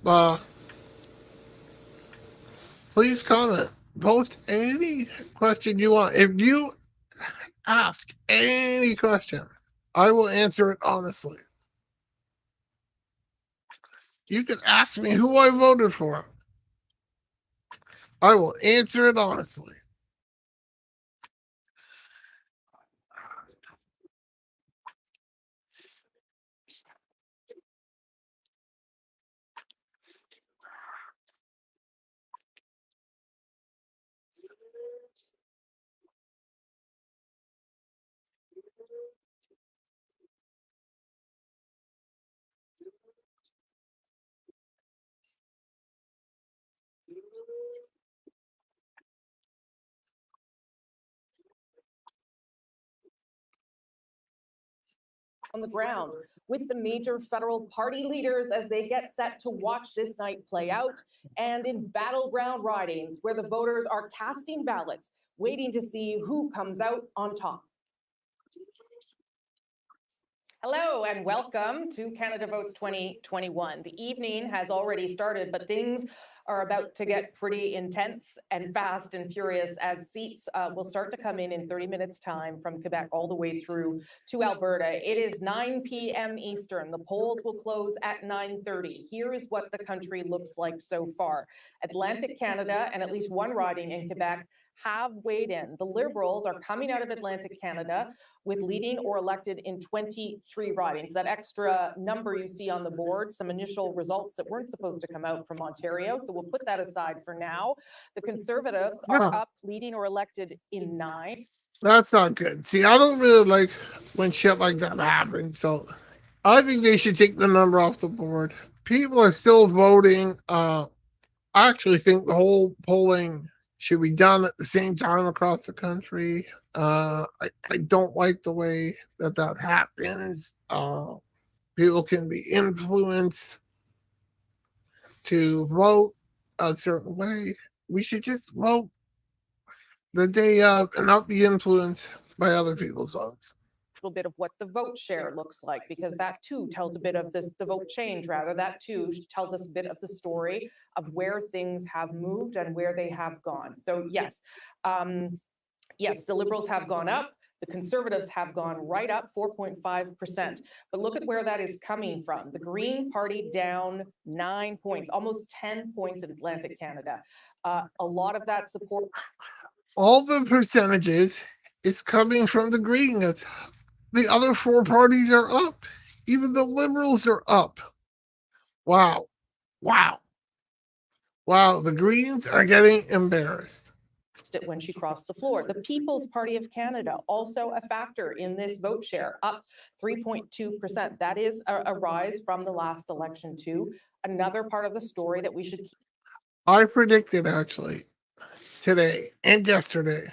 please comment. Post any question you want. If you ask any question, I will answer it honestly. You can ask me who I voted for. I will answer it honestly. On the ground with the major federal party leaders as they get set to watch this night play out, and in battleground ridings where the voters are casting ballots, waiting to see who comes out on top. Hello and welcome to Canada Votes 2021. The evening has already started, but things are about to get pretty intense and fast and furious as seats will start to come in 30 minutes time from Quebec all the way through to Alberta. It is 9 p.m. Eastern. The polls will close at 9:30. Here is what the country looks like so far. Atlantic Canada and at least one riding in Quebec have weighed in. The Liberals are coming out of Atlantic Canada with leading or elected in 23 ridings. That extra number you see on the board, some initial results that weren't supposed to come out from Ontario. So we'll put that aside for now. The Conservatives are up leading or elected in 9. That's not good. See, I don't really like when shit like that happens. So I think they should take the number off the board. People are still voting. I actually think the whole polling should be done at the same time across the country. I don't like the way that happens. People can be influenced to vote a certain way. We should just vote the day of and not be influenced by other people's votes. Little bit of what the vote share looks like, because that too tells a bit of this, the vote change rather, that too tells us a bit of the story of where things have moved and where they have gone. So yes, yes, the Liberals have gone up. The Conservatives have gone right up 4.5%. But look at where that is coming from. The Green Party down 9 points, almost 10 points in Atlantic Canada. A lot of that support. All the percentages is coming from the Greens. The other four parties are up. Even the Liberals are up. Wow. Wow. Wow. The Greens are getting embarrassed. It when she crossed the floor. The People's Party of Canada, also a factor in this vote share, up 3.2%. That is a rise from the last election too. Another part of the story that we should keep. I predicted actually today and yesterday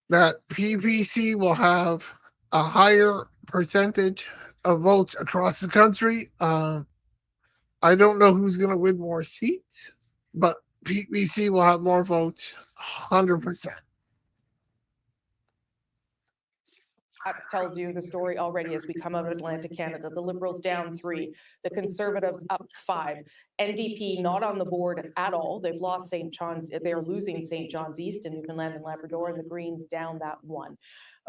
that PPC will have a higher percentage of votes across the country. I don't know who's going to win more seats, but PPC will have more votes, 100%. That tells you the story already as we come out of Atlantic Canada. The Liberals down 3, the Conservatives up 5, NDP not on the board at all. They've lost St. John's, they're losing St. John's East in Newfoundland and Labrador, and the Greens down that 1.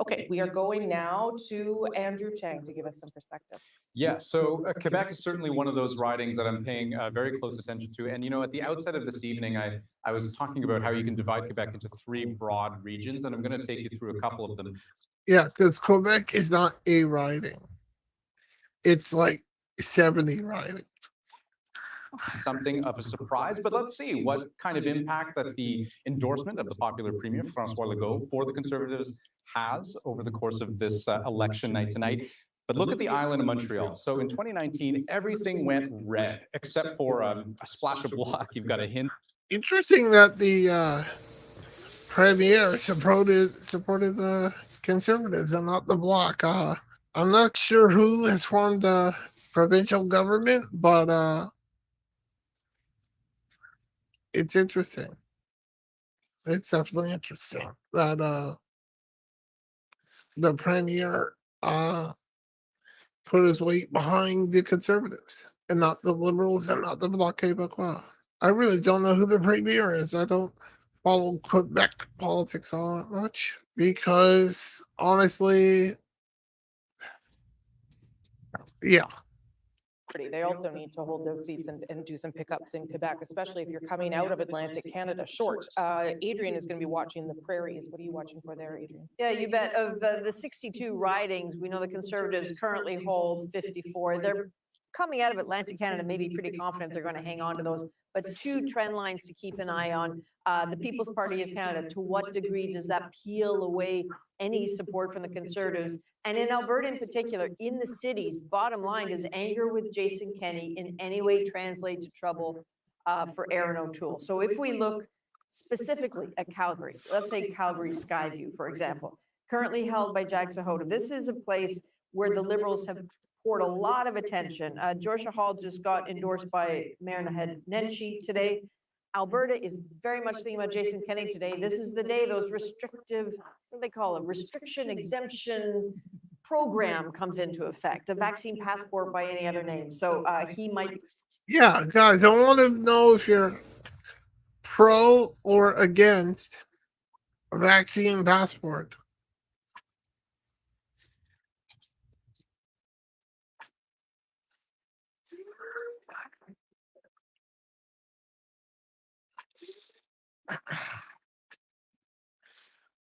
Okay, we are going now to Andrew Chang to give us some perspective. Yeah, so Quebec is certainly one of those ridings that I'm paying very close attention to. And, you know, at the outset of this evening, I was talking about how you can divide Quebec into 3 broad regions, and I'm going to take you through a couple of them. Yeah, because Quebec is not a riding. It's like 70 ridings. Something of a surprise, but let's see what kind of impact that the endorsement of the popular Premier, François Legault, for the Conservatives has over the course of this election night tonight. But look at the island of Montreal. So in 2019, everything went red, except for a splash of block. You've got a hint. Interesting that the Premier supported the Conservatives and not the Bloc. I'm not sure who has formed the provincial government, but it's interesting. It's definitely interesting that the Premier put his weight behind the Conservatives and not the Liberals and not the Bloc Québécois. I really don't know who the Premier is. I don't follow Quebec politics all that much because honestly, yeah. They also need to hold those seats and do some pickups in Quebec, especially if you're coming out of Atlantic Canada short. Adrian is going to be watching the prairies. What are you watching for there, Adrian? Yeah, you bet. Of the 62 ridings, we know the Conservatives currently hold 54. They're coming out of Atlantic Canada, maybe pretty confident they're going to hang on to those. But 2 trend lines to keep an eye on. The People's Party of Canada, to what degree does that peel away any support from the Conservatives? And in Alberta in particular, in the cities, bottom line, does anger with Jason Kenney in any way translate to trouble for Erin O'Toole? So if we look specifically at Calgary, let's say Calgary Skyview, for example, currently held by Jack Sahota. This is a place where the Liberals have poured a lot of attention. Georgia Hall just got endorsed by Mayor Naheed Nenshi today. Alberta is very much thinking about Jason Kenney today. This is the day those restrictive, what do they call it, restriction exemption program comes into effect, a vaccine passport by any other name. So he might. Yeah, guys, I want to know if you're pro or against a vaccine passport.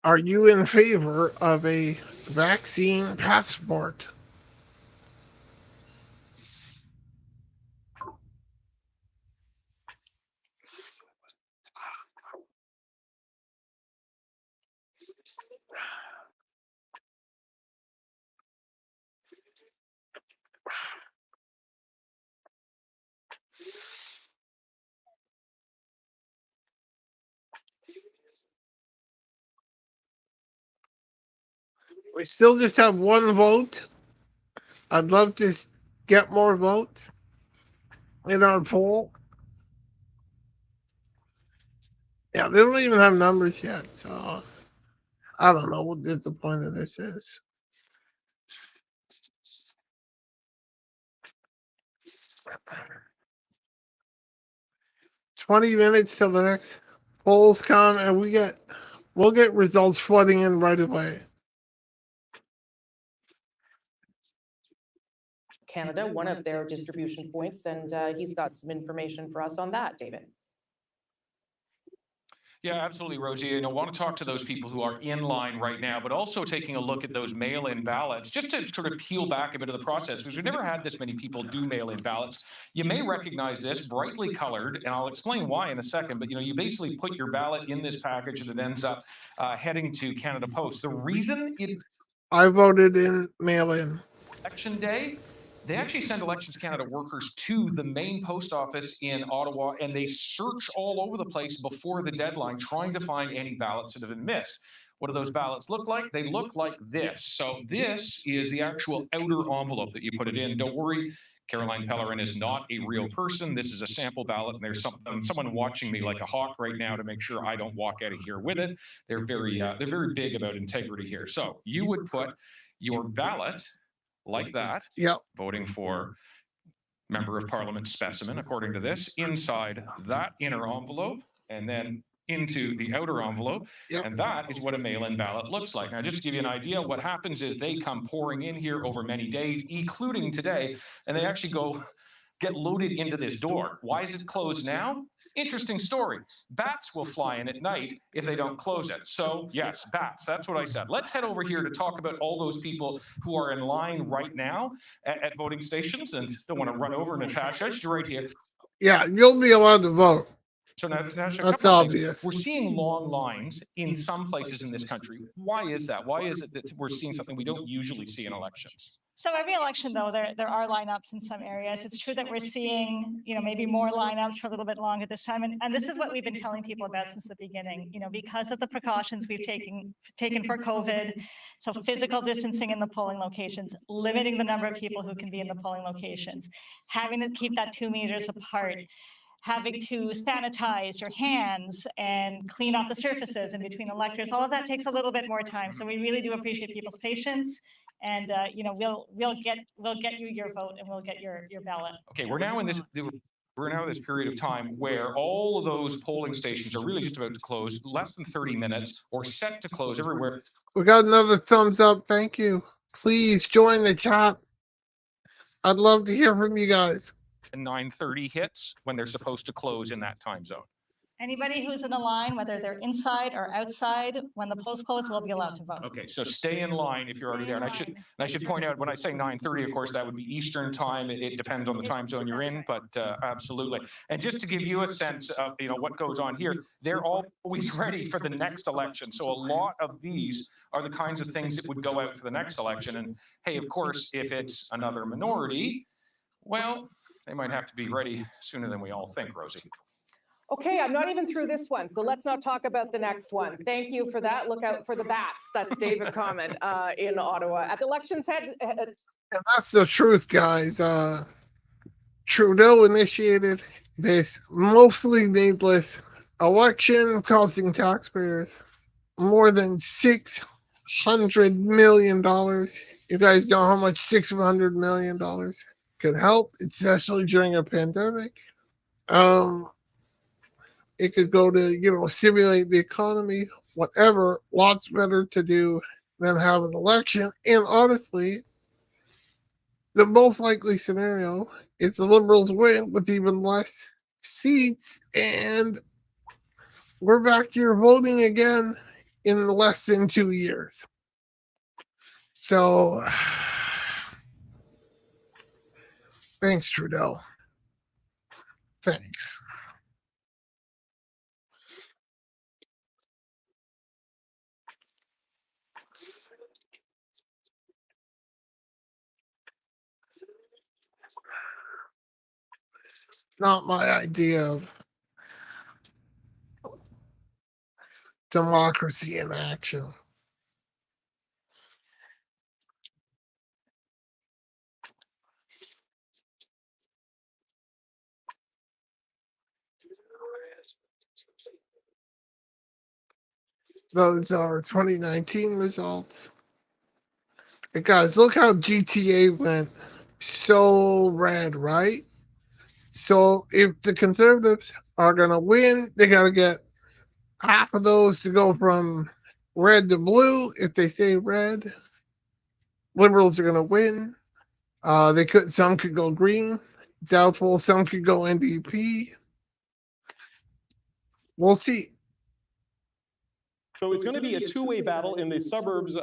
Are you in favor of a vaccine passport? We still just have one vote. I'd love to get more votes in our poll. Yeah, they don't even have numbers yet, so I don't know what the point of this is. $20 till the next polls come, and we'll get results flooding in right away. Canada, one of their distribution points, and he's got some information for us on that, David. Yeah, absolutely, Rosie. And I want to talk to those people who are in line right now, but also taking a look at those mail-in ballots, just to sort of peel back a bit of the process, because we've never had this many people do mail-in ballots. You may recognize this, brightly colored, and I'll explain why in a second, but you basically put your ballot in this package and it ends up heading to Canada Post. The reason I voted in mail-in. Election day, they actually send Elections Canada workers to the main post office in Ottawa, and they search all over the place before the deadline, trying to find any ballots that have been missed. What do those ballots look like? They look like this. So this is the actual outer envelope that you put it in. Don't worry, Caroline Pellerin is not a real person. This is a sample ballot, and there's someone watching me like a hawk right now to make sure I don't walk out of here with it. They're very big about integrity here. So you would put your ballot like that, Yep. voting for member of parliament specimen, according to this, inside that inner envelope, and then into the outer envelope. Yep. And that is what a mail-in ballot looks like. Now, just to give you an idea, what happens is they come pouring in here over many days, including today, and they actually get loaded into this door. Why is it closed now? Interesting story. Bats will fly in at night if they don't close it. So yes, bats, that's what I said. Let's head over here to talk about all those people who are in line right now at voting stations, and don't want to run over Natasha. She's right here. Yeah, you'll be allowed to vote. So Natasha, That's couple of things. obvious. We're seeing long lines in some places in this country. Why is that? Why is it that we're seeing something we don't usually see in elections? So every election, though, there are lineups in some areas. It's true that we're seeing, maybe more lineups for a little bit longer this time. And this is what we've been telling people about since the beginning, because of the precautions we've taken for COVID. So physical distancing in the polling locations, limiting the number of people who can be in the polling locations, having to keep that 2 meters apart, having to sanitize your hands and clean off the surfaces in between electors. All of that takes a little bit more time. So we really do appreciate people's patience. And we'll get you your vote, and we'll get your ballot. Okay, we're now in this period of time where all of those polling stations are really just about to close, less than 30 minutes, or set to close everywhere. We got another thumbs up. Thank you. Please join the chat. I'd love to hear from you guys. And 9:30 hits when they're supposed to close in that time zone. Anybody who's in a line, whether they're inside or outside, when the polls close, will be allowed to vote. Okay, so stay in line if you're already there. And I should point out, when I say 9:30, of course, that would be Eastern time. It depends on the time zone you're in, but absolutely. And just to give you a sense of what goes on here, they're always ready for the next election. So a lot of these are the kinds of things that would go out for the next election. And hey, of course, if it's another minority, well, they might have to be ready sooner than we all think, Rosie. Okay, I'm not even through this one, so let's not talk about the next one. Thank you for that. Look out for the bats. That's David Common in Ottawa. At the elections head. And that's the truth, guys. Trudeau initiated this mostly needless election, costing taxpayers more than $600 million. You guys know how much $600 million could help, especially during a pandemic. It could go to, stimulate the economy, whatever. Lots better to do than have an election. And honestly, the most likely scenario is the Liberals win with even less seats. And we're back here voting again in less than 2 years. So, thanks, Trudeau. Thanks. Not my idea of democracy in action. Those are 2019 results. And guys, look how GTA went so red, right? So if the Conservatives are going to win, they got to get half of those to go from red to blue. If they stay red, Liberals are going to win. Some could go green. Doubtful. Some could go NDP. We'll see. So it's going to be a two-way battle in the suburbs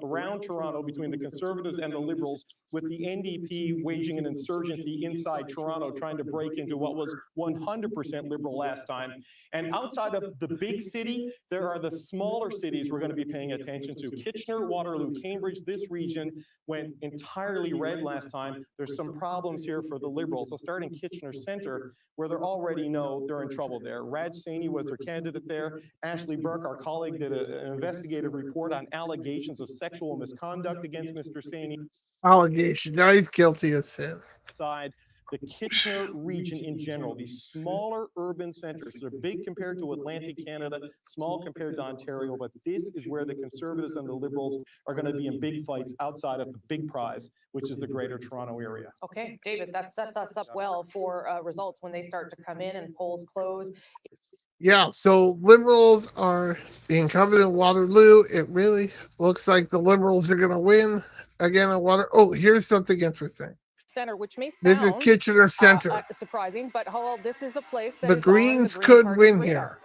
around Toronto between the Conservatives and the Liberals, with the NDP waging an insurgency inside Toronto, trying to break into what was 100% Liberal last time. And outside of the big city, there are the smaller cities we're going to be paying attention to. Kitchener, Waterloo, Cambridge, this region went entirely red last time. There's some problems here for the Liberals. So starting Kitchener Centre, where they already know they're in trouble there. Raj Saini was their candidate there. Ashley Burke, our colleague, did an investigative report on allegations of sexual misconduct against Mr. Saini. Allegation. Now he's guilty of sin. Side, the Kitchener region in general, these smaller urban centers, they're big compared to Atlantic Canada, small compared to Ontario, but this is where the Conservatives and the Liberals are going to be in big fights outside of the big prize, which is the Greater Toronto Area. Okay, David, that sets us up well for results when they start to come in and polls close. Yeah, so Liberals are the incumbent in Waterloo. It really looks like the Liberals are going to win again at Waterloo. Oh, here's something interesting. Center, which may sound This is Kitchener Centre. Surprising, but this is a place that The is on Greens Green could Party's win radar. here.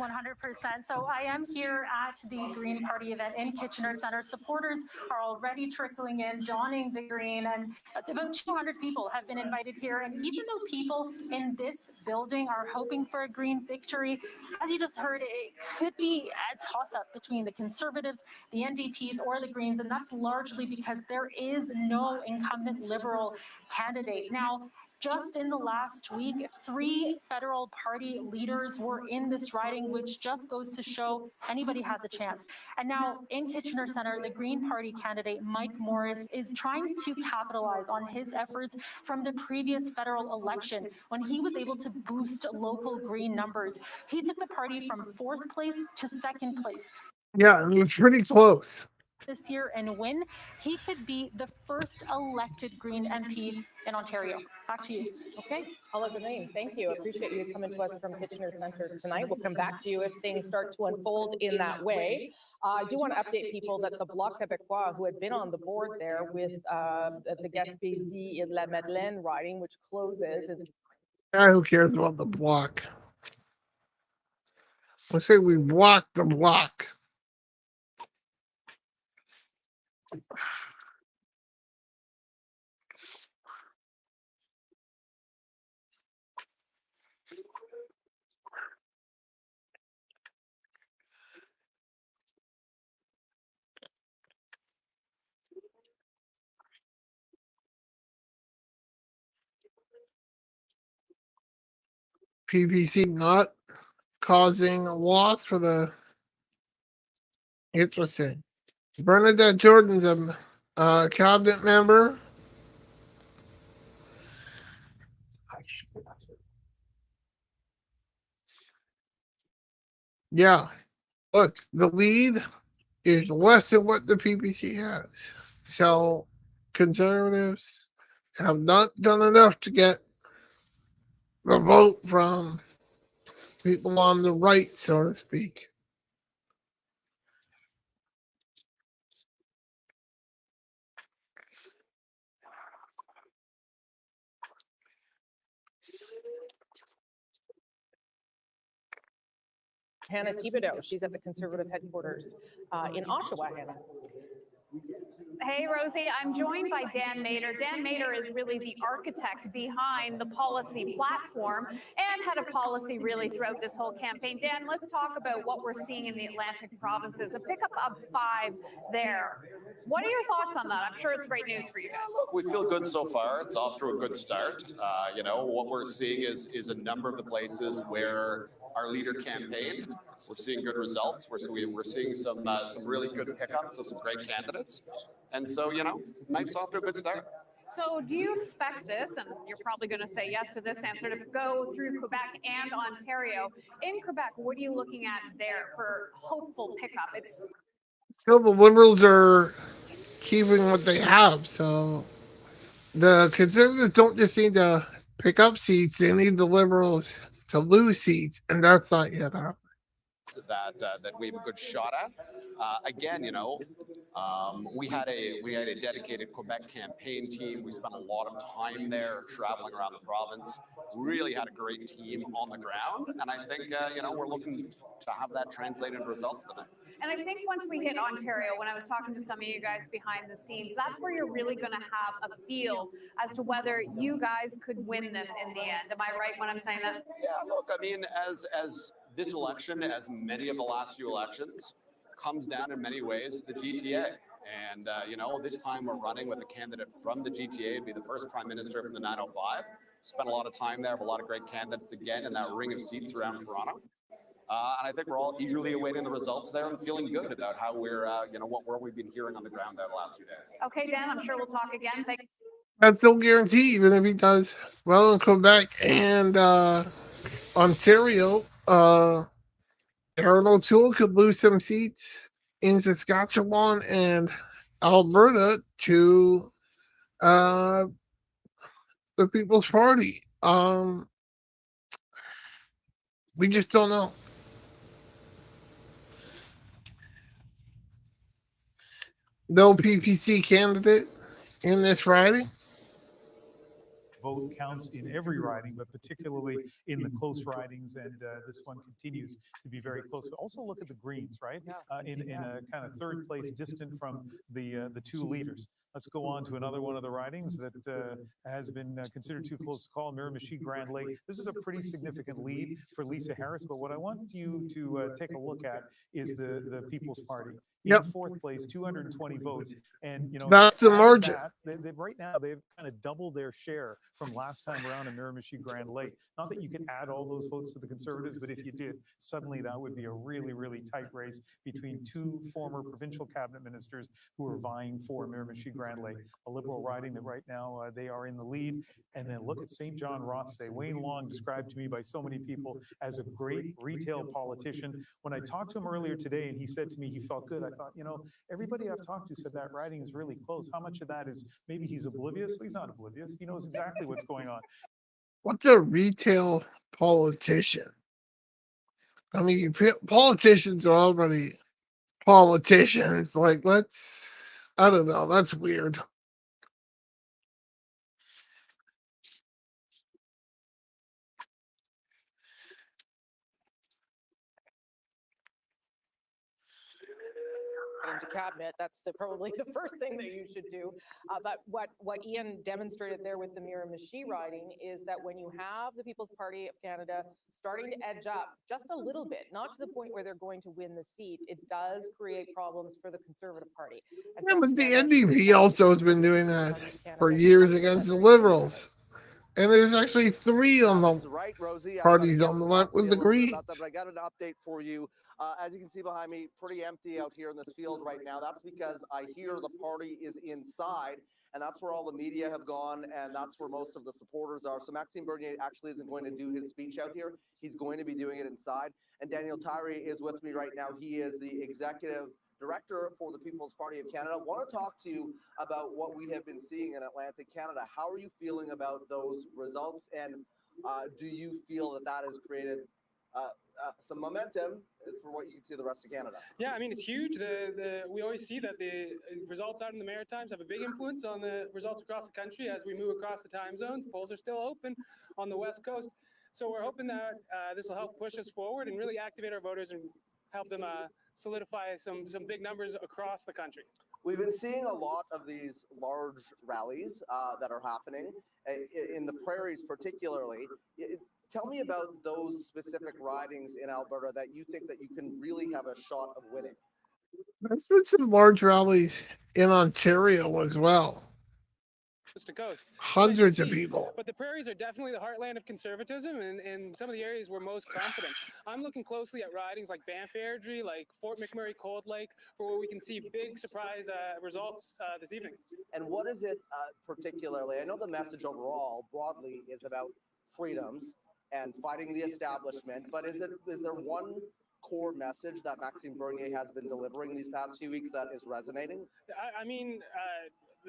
100%. So I am here at the Green Party event in Kitchener Centre. Supporters are already trickling in, donning the green, and about 200 people have been invited here. And even though people in this building are hoping for a green victory, as you just heard, it could be a toss-up between the Conservatives, the NDPs, or the Greens, and that's largely because there is no incumbent Liberal candidate. Now, just in the last week, 3 federal party leaders were in this riding, which just goes to show anybody has a chance. And now in Kitchener Centre, the Green Party candidate, Mike Morris, is trying to capitalize on his efforts from the previous federal election when he was able to boost local Green numbers. He took the party from 4th place to 2nd place. Yeah, it was pretty close. This year and win, he could be the first elected Green MP in Ontario. Back to you. Okay, I'll have the name. Thank you. I appreciate you coming to us from Kitchener Centre tonight. We'll come back to you if things start to unfold in that way. I do want to update people that the Bloc Québécois, who had been on the board there with the Gaspésie and La Madeleine riding, which closes. Who cares about the block? Let's say we block the block. PPC not causing a loss for the. Interesting. Bernadette Jordan's a cabinet member. Yeah, look, the lead is less than what the PPC has. So Conservatives have not done enough to get the vote from people on the right, so to speak. Hannah Thibodeau, she's at the Conservative headquarters in Oshawa, Hannah. Hey, Rosie, I'm joined by Dan Mater. Dan Mater is really the architect behind the policy platform and had a policy really throughout this whole campaign. Dan, let's talk about what we're seeing in the Atlantic provinces, a pickup of 5 there. What are your thoughts on that? I'm sure it's great news for you guys. We feel good so far. It's off to a good start. You know, what we're seeing is a number of the places where our leader campaigned. We're seeing good results. We're seeing some really good pickups of some great candidates. And so, you know, night's off to a good start. So do you expect this, and you're probably going to say yes to this answer, to go through Quebec and Ontario? In Quebec, what are you looking at there for hopeful pickup? It's Still, the Liberals are keeping what they have, so the Conservatives don't just need to pick up seats; they need the Liberals to lose seats, and that's not yet happening. That we have a good shot at. Again, we had a dedicated Quebec campaign team. We spent a lot of time there traveling around the province. Really had a great team on the ground, and I think we're looking to have that translate into results today. And I think once we hit Ontario, when I was talking to some of you guys behind the scenes, that's where you're really going to have a feel as to whether you guys could win this in the end. Am I right when I'm saying that? Yeah, look, I mean, as this election, as many of the last few elections, comes down in many ways to the GTA. And, this time we're running with a candidate from the GTA to be the first prime minister from the 905. Spent a lot of time there, have a lot of great candidates again in that ring of seats around Toronto. And I think we're all eagerly awaiting the results there and feeling good about how we're, what we've been hearing on the ground there the last few days. Okay, Dan, I'm sure we'll talk again. Thank you. That's no guarantee, even if he does well in Quebec and Ontario. Aaron O'Toole could lose some seats in Saskatchewan and Alberta to the People's Party. We just don't know. No PPC candidate in this riding. Vote counts in every riding, but particularly in the close ridings, and this one continues to be very close. But also look at the Greens, right? In a kind of third place, distant from the two leaders. Let's go on to another one of the ridings that has been considered too close to call, Miramichi Grand Lake. This is a pretty significant lead for Lisa Harris, but what I want you to take a look at is the People's Party. In fourth place, 220 votes, and that's the margin. They've right now they've kind of doubled their share from last time around in Miramichi Grand Lake. Not that you can add all those votes to the Conservatives, but if you did, suddenly that would be a really, really tight race between two former provincial cabinet ministers who are vying for Miramichi Grand Lake, a Liberal riding that right now they are in the lead. And then look at St. John Rothsay. Wayne Long, described to me by so many people as a great retail politician. When I talked to him earlier today and he said to me he felt good, I thought, everybody I've talked to said that riding is really close. How much of that is maybe he's oblivious? Well, he's not oblivious. He knows exactly what's going on. What's a retail politician? I mean, politicians are already politicians. Like, I don't know. That's weird. Into cabinet, that's probably the first thing that you should do. But what Ian demonstrated there with the Miramichi riding is that when you have the People's Party of Canada starting to edge up just a little bit, not to the point where they're going to win the seat, it does create problems for the Conservative Party. And yeah, but the NDP also has been doing that for years against the Liberals. And there's actually three on the right, Rosie. parties on the left with the Greens. I got an update for you. As you can see behind me, pretty empty out here in this field right now. That's because I hear the party is inside, and that's where all the media have gone, and that's where most of the supporters are. So Maxime Bernier actually isn't going to do his speech out here. He's going to be doing it inside. And Daniel Tyree is with me right now. He is the executive director for the People's Party of Canada. I want to talk to you about what we have been seeing in Atlantic Canada. How are you feeling about those results, and do you feel that that has created some momentum for what you can see the rest of Canada? Yeah, I mean, it's huge. We always see that the results out in the Maritimes have a big influence on the results across the country as we move across the time zones. Polls are still open on the West Coast. So we're hoping that this will help push us forward and really activate our voters and help them solidify some big numbers across the country. We've been seeing a lot of these large rallies that are happening in the prairies particularly. Tell me about those specific ridings in Alberta that you think that you can really have a shot of winning. There's been some large rallies in Ontario as well. to coast. So as you Hundreds of see, people. But the prairies are definitely the heartland of conservatism and some of the areas we're most confident. I'm looking closely at ridings like Banff Airdrie, like Fort McMurray Cold Lake, for where we can see big surprise results this evening. And what is it particularly? I know the message overall, broadly, is about freedoms and fighting the establishment, but is there one core message that Maxime Bernier has been delivering these past few weeks that is resonating? I mean,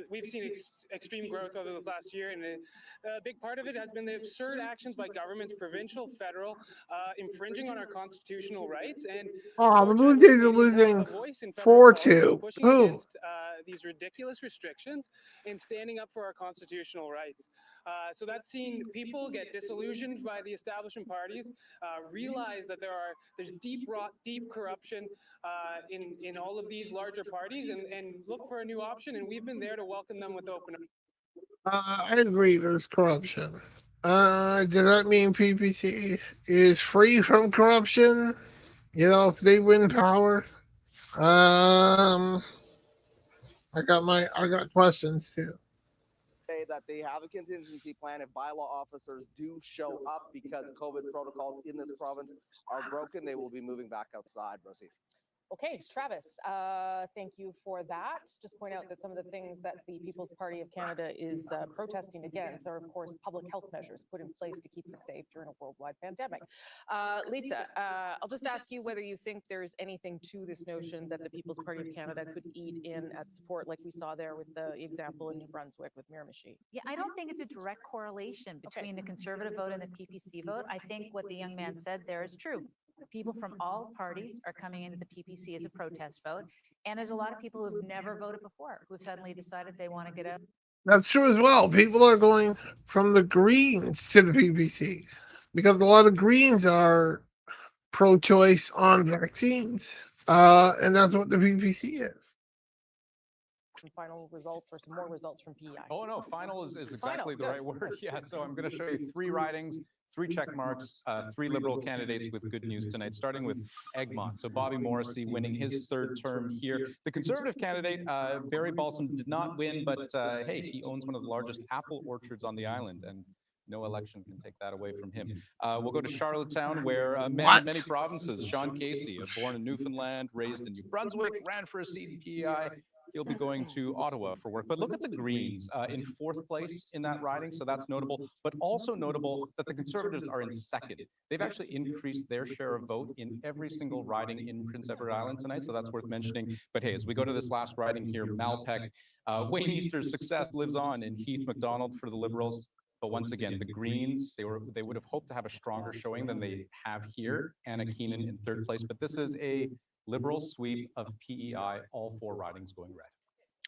we've seen extreme growth over this last year, and a big part of it has been the absurd actions by governments, provincial, federal, infringing on our constitutional rights. And Oh, the Blue Jays are losing a voice in federal 4-2. politics, pushing Boom. against these ridiculous restrictions and standing up for our constitutional rights. So that's seen people get disillusioned by the establishment parties, realize that there's deep corruption in all of these larger parties, and look for a new option. And we've been there to welcome them with open arms. I agree. There's corruption. Does that mean PPC is free from corruption? You know, if they win power. I got questions too. Say that they have a contingency plan if bylaw officers do show up because COVID protocols in this province are broken. They will be moving back outside. Rosie. Okay, Travis, thank you for that. Just point out that some of the things that the People's Party of Canada is protesting against are, of course, public health measures put in place to keep you safe during a worldwide pandemic. Lisa, I'll just ask you whether you think there's anything to this notion that the People's Party of Canada could eat in at support, like we saw there with the example in New Brunswick with Miramichi. Yeah, I don't think it's a direct correlation between the Conservative vote and the PPC vote. I think what the young man said there is true. People from all parties are coming into the PPC as a protest vote. And there's a lot of people who've never voted before who've suddenly decided they want to get out. That's true as well. People are going from the Greens to the PPC because a lot of Greens are pro-choice on vaccines. And that's what the PPC is. Some final results or some more results from PEI. Oh, no, final is exactly the right word. Yeah, so I'm going to show you 3 ridings, 3 check marks, 3 Liberal candidates with good news tonight, starting with Egmont. So Bobby Morrissey winning his 3rd term here. The Conservative candidate, Barry Balsam, did not win, but hey, he owns one of the largest apple orchards on the island, and no election can take that away from him. We'll go to Charlottetown, where a man of many provinces, Sean Casey, born in Newfoundland, raised in New Brunswick, ran for a seat in PEI. He'll be going to Ottawa for work. But look at the Greens in 4th place in that riding, so that's notable. But also notable that the Conservatives are in 2nd. They've actually increased their share of vote in every single riding in Prince Edward Island tonight, so that's worth mentioning. But hey, as we go to this last riding here, Malpeque, Wayne Easter's success lives on in Heath MacDonald for the Liberals. But once again, the Greens, they would have hoped to have a stronger showing than they have here. Anna Keenan in 3rd place, but this is a Liberal sweep of PEI, all 4 ridings going red.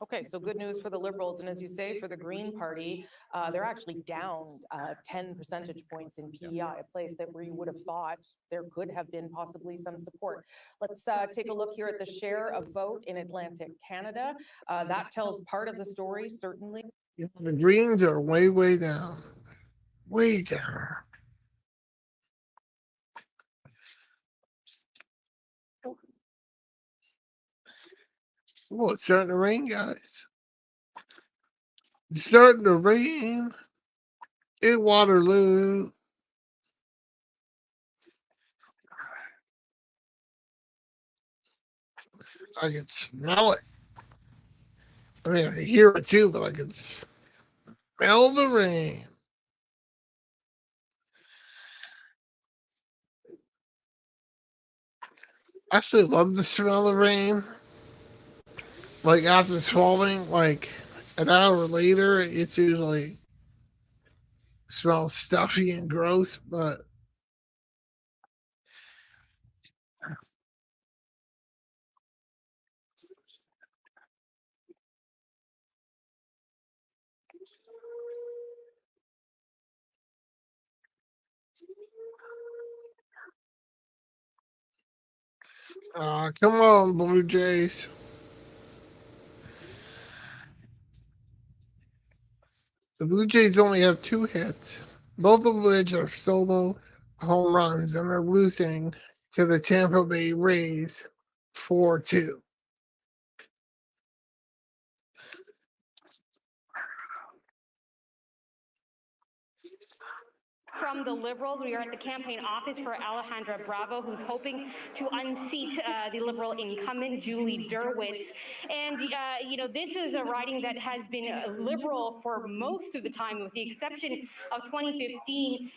Okay, so good news for the Liberals, and as you say, for the Green Party, they're actually down 10 percentage points in PEI, a place that where you would have thought there could have been possibly some support. Let's take a look here at the share of vote in Atlantic Canada. That tells part of the story, certainly. The Greens are way, way down. Way down. Oh, it's starting to rain, guys. It's starting to rain in Waterloo. I can smell it. I mean, I hear it too, but I can smell the rain. I actually love the smell of rain. Like after it's falling, like an hour later, it's usually smells stuffy and gross, but come on, Blue Jays. The Blue Jays only have 2 hits, both of which are solo home runs, and they're losing to the Tampa Bay Rays 4-2. from the Liberals. We are at the campaign office for Alejandra Bravo, who's hoping to unseat the Liberal incumbent, Julie Derwitz. And, this is a riding that has been Liberal for most of the time, with the exception of 2015,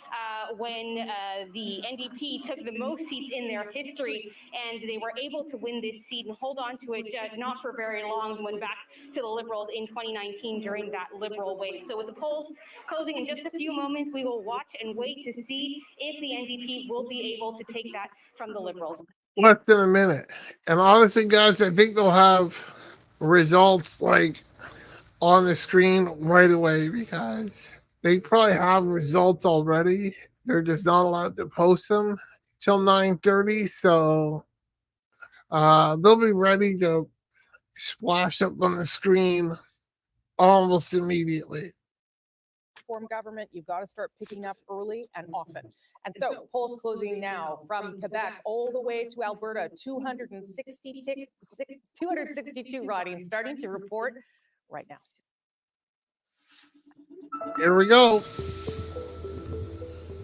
when the NDP took the most seats in their history, and they were able to win this seat and hold on to it not for very long, went back to the Liberals in 2019 during that Liberal wave. So with the polls closing in just a few moments, we will watch and wait to see if the NDP will be able to take that from the Liberals. Less than a minute. And honestly, guys, I think they'll have results like on the screen right away, because they probably have results already. They're just not allowed to post them till 9:30. So they'll be ready to splash up on the screen almost immediately. Form government, you've got to start picking up early and often. And so polls closing now from Quebec all the way to Alberta, 262 ridings starting to report right now. Here we go.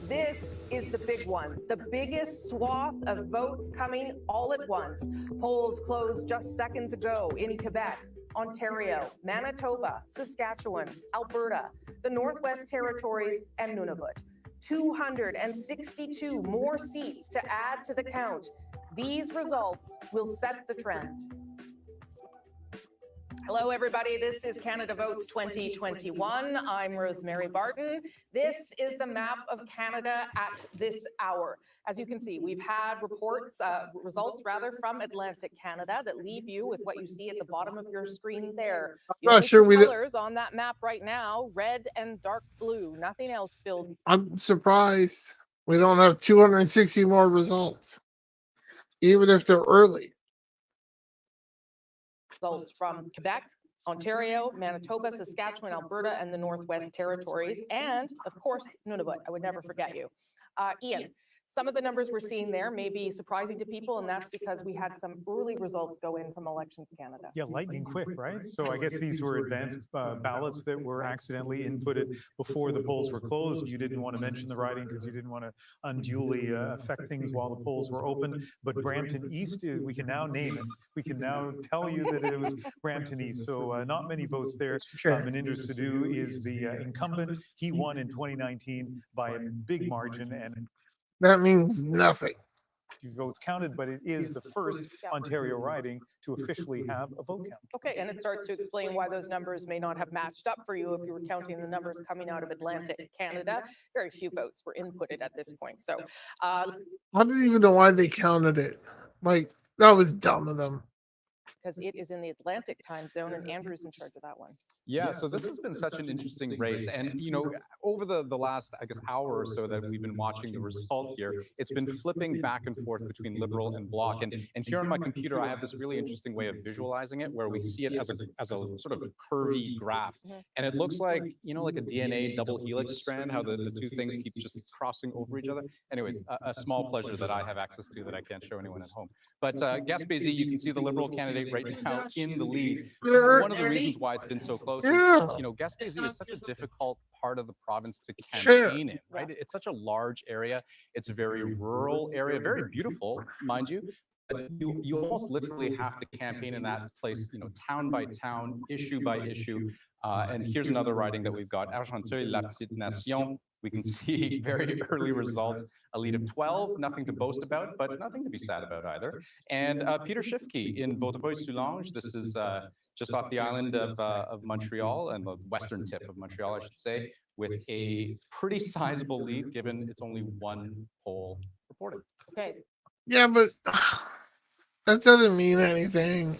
This is the big one, the biggest swath of votes coming all at once. Polls closed just seconds ago in Quebec, Ontario, Manitoba, Saskatchewan, Alberta, the Northwest Territories, and Nunavut. 262 more seats to add to the count. These results will set the trend. Hello, everybody. This is Canada Votes 2021. I'm Rosemary Barton. This is the map of Canada at this hour. As you can see, we've had results from Atlantic Canada that leave you with what you see at the bottom of your screen there. The only two colors on that map right now, red and dark blue. Nothing else filled. I'm surprised we don't have 260 more results, even if they're early. Results from Quebec, Ontario, Manitoba, Saskatchewan, Alberta, and the Northwest Territories, and of course, Nunavut. I would never forget you. Ian, some of the numbers we're seeing there may be surprising to people, and that's because we had some early results go in from Elections Canada. Yeah, lightning quick, right? So I guess these were advanced ballots that were accidentally inputted before the polls were closed. You didn't want to mention the riding because you didn't want to unduly affect things while the polls were open. But Brampton East, we can now name it. We can now tell you that it was Brampton East. So not many votes there. Maninder Sidhu is the incumbent. He won in 2019 by a big margin, and that means nothing. Votes counted, but it is the first Ontario riding to officially have a vote count. Okay, and it starts to explain why those numbers may not have matched up for you if you were counting the numbers coming out of Atlantic Canada. Very few votes were inputted at this point. So I don't even know why they counted it. Like, that was dumb of them. Because it is in the Atlantic time zone, and Andrew's in charge of that one. Yeah, so this has been such an interesting race. And, over the last, hour or so that we've been watching the result here, it's been flipping back and forth between Liberal and Bloc. And here on my computer, I have this really interesting way of visualizing it, where we see it as a sort of curvy graph. And it looks like, like a DNA double helix strand, how the two things keep just crossing over each other. Anyways, a small pleasure that I have access to that I can't show anyone at home. But Gaspésie, you can see the Liberal candidate right now in the lead. One of the reasons why it's been so close is, Gaspésie is such a difficult part of the province to campaign in, right? It's such a large area. It's a very rural area, very beautiful, mind you. But you almost literally have to campaign in that place, town by town, issue by issue. And here's another riding that we've got, Argenteuil-La Petite Nation. We can see very early results, a lead of 12, nothing to boast about, but nothing to be sad about either. And Peter Schiffke in Vaudreuil-Soulanges. This is just off the island of Montreal, and the western tip of Montreal, I should say, with a pretty sizable lead, given it's only one poll reported. Okay. Yeah, but that doesn't mean anything.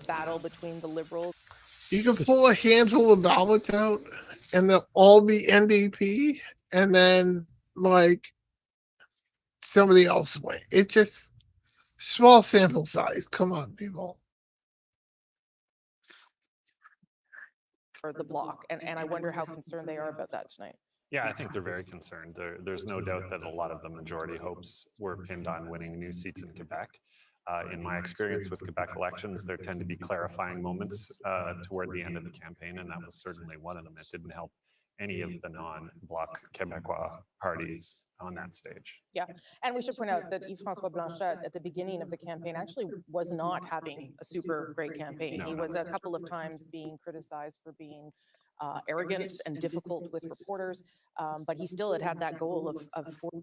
Battle between the Liberals. You can pull a handful of ballots out, and they'll all be NDP, and then, somebody else win. It's just small sample size. Come on, people. For the Bloc, and I wonder how concerned they are about that tonight. Yeah, I think they're very concerned. There's no doubt that a lot of the majority hopes were pinned on winning new seats in Quebec. In my experience with Quebec elections, there tend to be clarifying moments toward the end of the campaign, and that was certainly one of them. It didn't help any of the non-Bloc Québécois parties on that stage. Yeah, and we should point out that Yves-François Blanchet at the beginning of the campaign actually was not having a super great campaign. He was a couple of times being criticized for being arrogant and difficult with reporters, but he still had that goal of 40.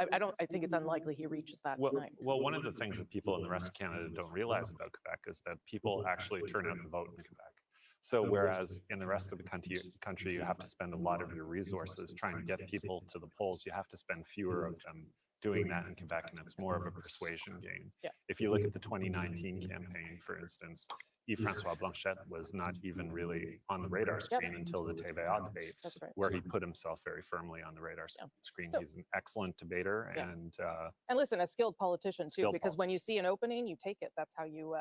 I think it's unlikely he reaches that tonight. Well, one of the things that people in the rest of Canada don't realize about Quebec is that people actually turn out and vote in Quebec. So whereas in the rest of the country, you have to spend a lot of your resources trying to get people to the polls, you have to spend fewer of them doing that in Quebec, and it's more of a persuasion game. Yeah. If you look at the 2019 campaign, for instance, Yves-François Blanchet was not even really on the radar screen until the TVA debate, where he put himself very firmly on the radar screen. So- He's an excellent debater and listen, a skilled politician too, Skilled because when you see an opening, you take it. That's how you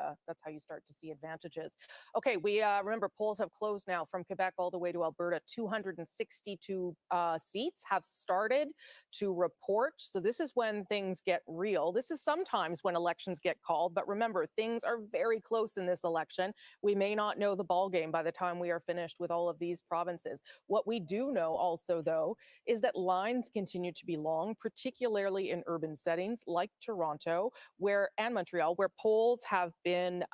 start to see advantages. Okay, we remember polls have closed now from Quebec all the way to Alberta. 262 seats have started to report. So this is when things get real. This is sometimes when elections get called, but remember, things are very close in this election. We may not know the ball game by the time we are finished with all of these provinces. What we do know also, though, is that lines continue to be long, particularly in urban settings like Toronto and Montreal, where polls have been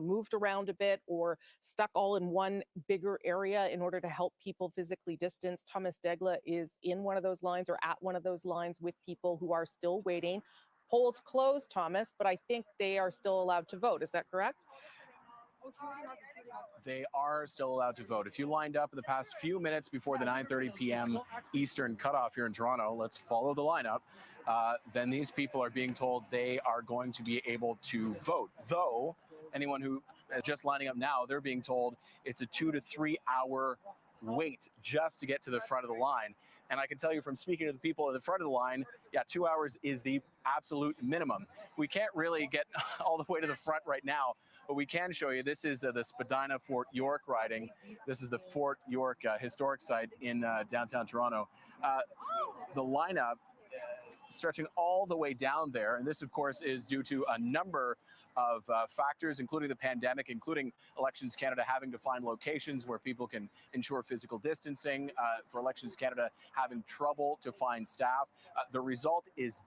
moved around a bit or stuck all in one bigger area in order to help people physically distance. Thomas Daigle is in one of those lines or at one of those lines with people who are still waiting. Polls closed, Thomas, but I think they are still allowed to vote. Is that correct? They are still allowed to vote. If you lined up in the past few minutes before the 9:30 p.m. Eastern cutoff here in Toronto, let's follow the lineup, then these people are being told they are going to be able to vote. Though, anyone who is just lining up now, they're being told it's a 2 to 3 hour wait just to get to the front of the line. And I can tell you from speaking to the people at the front of the line, 2 hours is the absolute minimum. We can't really get all the way to the front right now, but we can show you. This is the Spadina Fort York riding. This is the Fort York historic site in downtown Toronto. The lineup stretching all the way down there. And this, of course, is due to a number of factors, including the pandemic, including Elections Canada having to find locations where people can ensure physical distancing, for Elections Canada having trouble to find staff. The result is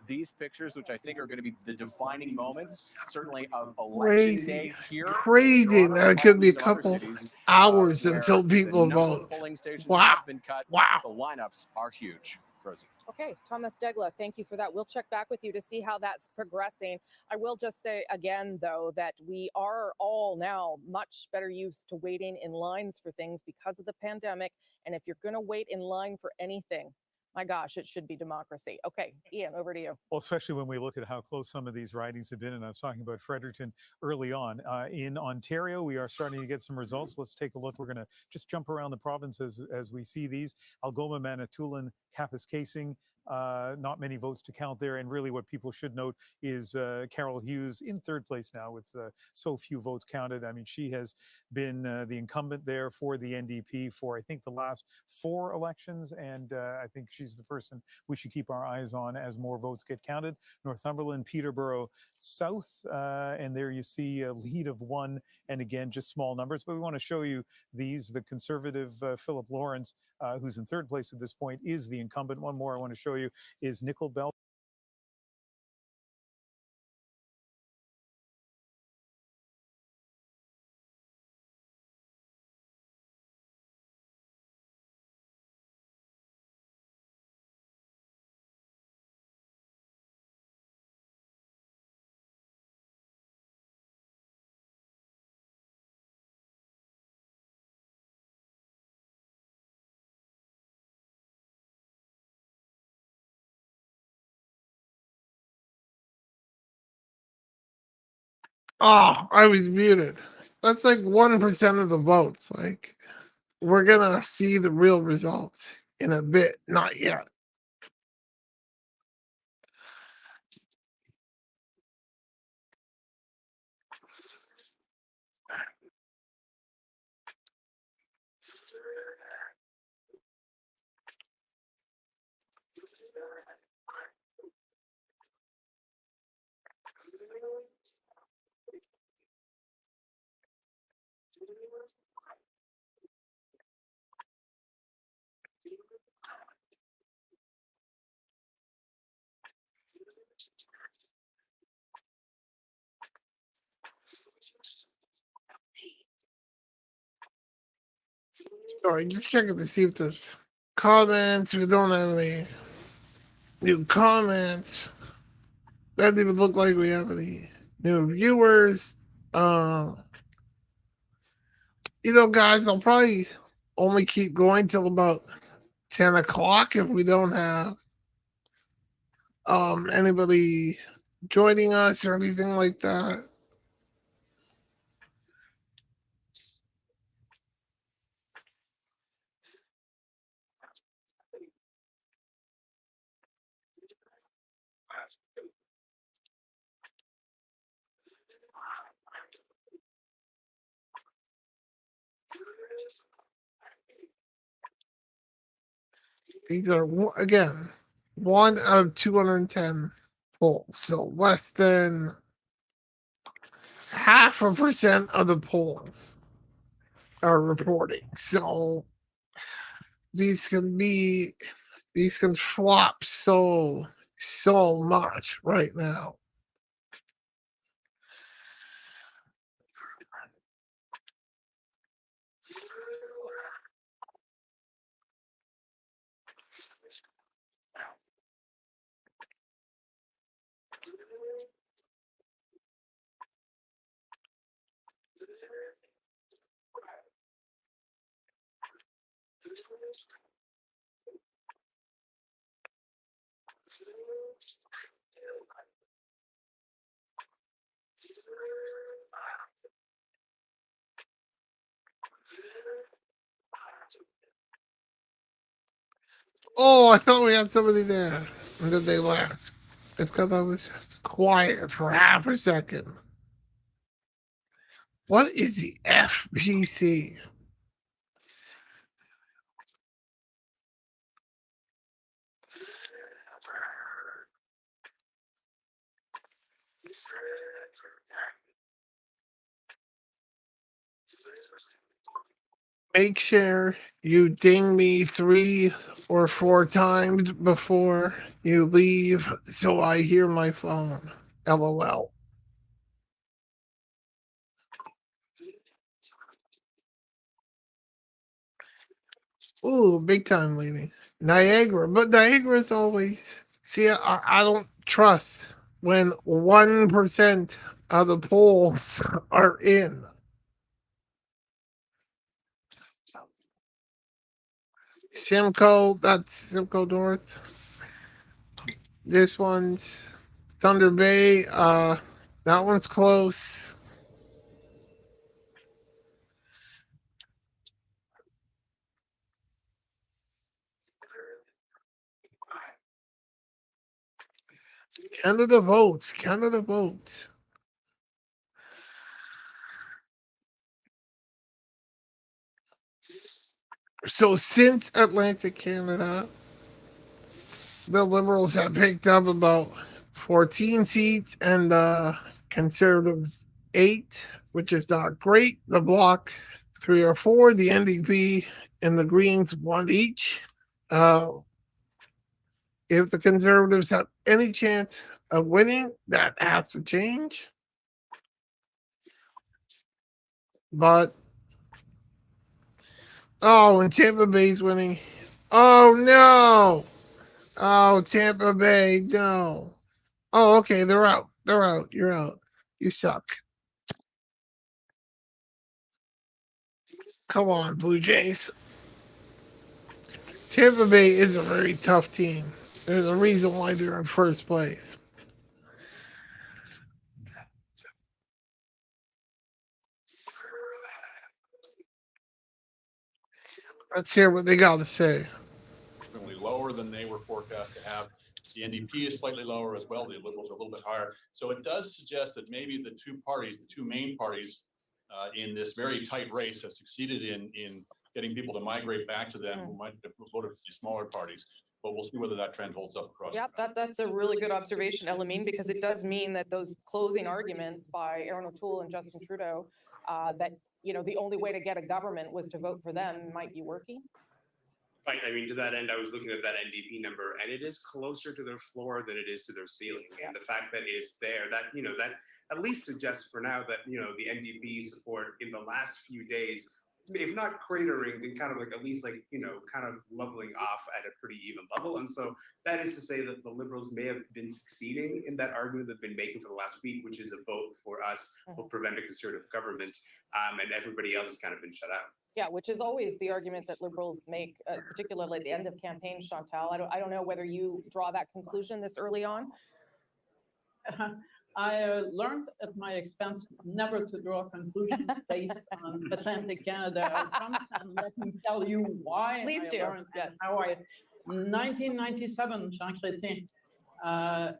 these pictures, which I think are going to be the defining moments, certainly of Election Day here. Crazy. There could be a couple hours until people vote. Polling stations Wow. have been cut. Wow. The lineups are huge. Rosie. Okay, Thomas Daigle, thank you for that. We'll check back with you to see how that's progressing. I will just say again, though, that we are all now much better used to waiting in lines for things because of the pandemic. And if you're going to wait in line for anything, my gosh, it should be democracy. Okay, Ian, over to you. Well, especially when we look at how close some of these ridings have been, and I was talking about Fredericton early on. In Ontario, we are starting to get some results. Let's take a look. We're going to just jump around the provinces as we see these. Algoma, Manitoulin, Kapuskasing, not many votes to count there. And really what people should note is Carol Hughes in third place now with so few votes counted. I mean, she has been the incumbent there for the NDP for, I think, the last 4 elections. And I think she's the person we should keep our eyes on as more votes get counted. Northumberland, Peterborough South. And there you see a lead of 1. And again, just small numbers. But we want to show you these. The Conservative Philip Lawrence, who's in third place at this point, is the incumbent. One more I want to show you is Nickel Bell. Oh, I was muted. That's like 1% of the votes. Like, we're gonna see the real results in a bit, not yet. Sorry, just checking to see if there's comments. We don't have any new comments. Doesn't even look like we have any new viewers. Guys, I'll probably only keep going till about 10 o'clock if we don't have anybody joining us or anything like that. These are, again, 1 out of 210 polls. So less than 0.5% of the polls are reporting. So these can flop so much right now. Oh, I thought we had somebody there, and then they left. It's because I was quiet for half a second. What is the FPC? Make sure you ding me 3 or 4 times before you leave so I hear my phone. LOL. Ooh, big time leaving. Niagara, but Niagara is always. See, I don't trust when 1% of the polls are in. Simcoe, that's Simcoe North. This one's Thunder Bay. That one's close. Canada votes. Canada votes. So since Atlantic Canada, the Liberals have picked up about 14 seats and the Conservatives 8, which is not great. The Bloc 3 or 4, the NDP and the Greens 1 each. If the Conservatives have any chance of winning, that has to change. But, and Tampa Bay's winning. Oh, no. Oh, Tampa Bay, no. Oh, okay, they're out. They're out. You're out. You suck. Come on, Blue Jays. Tampa Bay is a very tough team. There's a reason why they're in first place. Let's hear what they got to say. Lower than they were forecast to have. The NDP is slightly lower as well. The Liberals are a little bit higher. So it does suggest that maybe the two main parties in this very tight race have succeeded in getting people to migrate back to them who might have voted for the smaller parties. But we'll see whether that trend holds up across. Yep, that's a really good observation, Elamine, because it does mean that those closing arguments by Erin O'Toole and Justin Trudeau, that the only way to get a government was to vote for them, might be working. I mean, to that end, I was looking at that NDP number, and it is closer to their floor than it is to their ceiling. And the fact that it's there, that at least suggests for now that the NDP support in the last few days if not cratering, then kind of like at least like, kind of leveling off at a pretty even level. And so that is to say that the Liberals may have been succeeding in that argument they've been making for the last week, which is a vote for us will prevent a conservative government, and everybody else has kind of been shut out. Yeah, which is always the argument that Liberals make, particularly at the end of campaigns, Chantal. I don't know whether you draw that conclusion this early on. I learned at my expense never to draw conclusions based on Atlantic Canada outcomes, and let me tell you why. Please do. And how 1997, Jean Chrétien,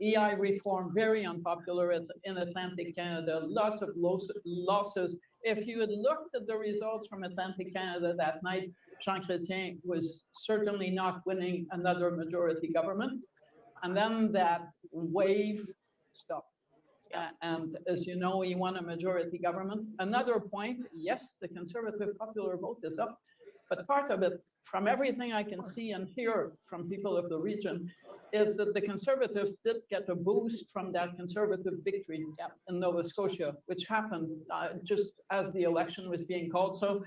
EI reform, very unpopular in Atlantic Canada, lots of losses. If you had looked at the results from Atlantic Canada that night, Jean Chrétien was certainly not winning another majority government. And then that wave stopped. And as you know, he won a majority government. Another point, yes, the Conservative popular vote is up, but part of it, from everything I can see and hear from people of the region, is that the Conservatives did get a boost from that Conservative victory in Nova Scotia, which happened just as the election was being called. So,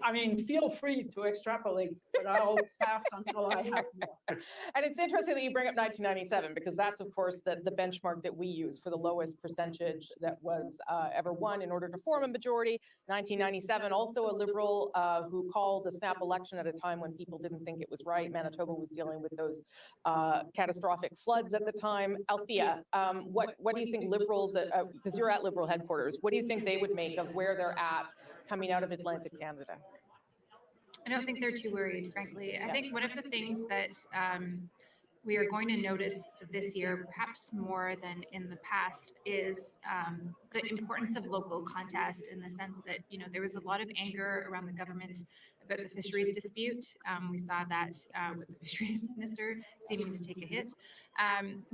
I mean, feel free to extrapolate, but I'll pass until I have more. And it's interesting that you bring up 1997, because that's, of course, the benchmark that we use for the lowest percentage that was ever won in order to form a majority. 1997, also a Liberal who called a snap election at a time when people didn't think it was right. Manitoba was dealing with those catastrophic floods at the time. Althea, what do you think Liberals, because you're at Liberal headquarters, what do you think they would make of where they're at coming out of Atlantic Canada? I don't think they're too worried, frankly. I think one of the things that we are going to notice this year, perhaps more than in the past, is the importance of local contest, in the sense that, there was a lot of anger around the government about the fisheries dispute. We saw that with the fisheries minister seeming to take a hit.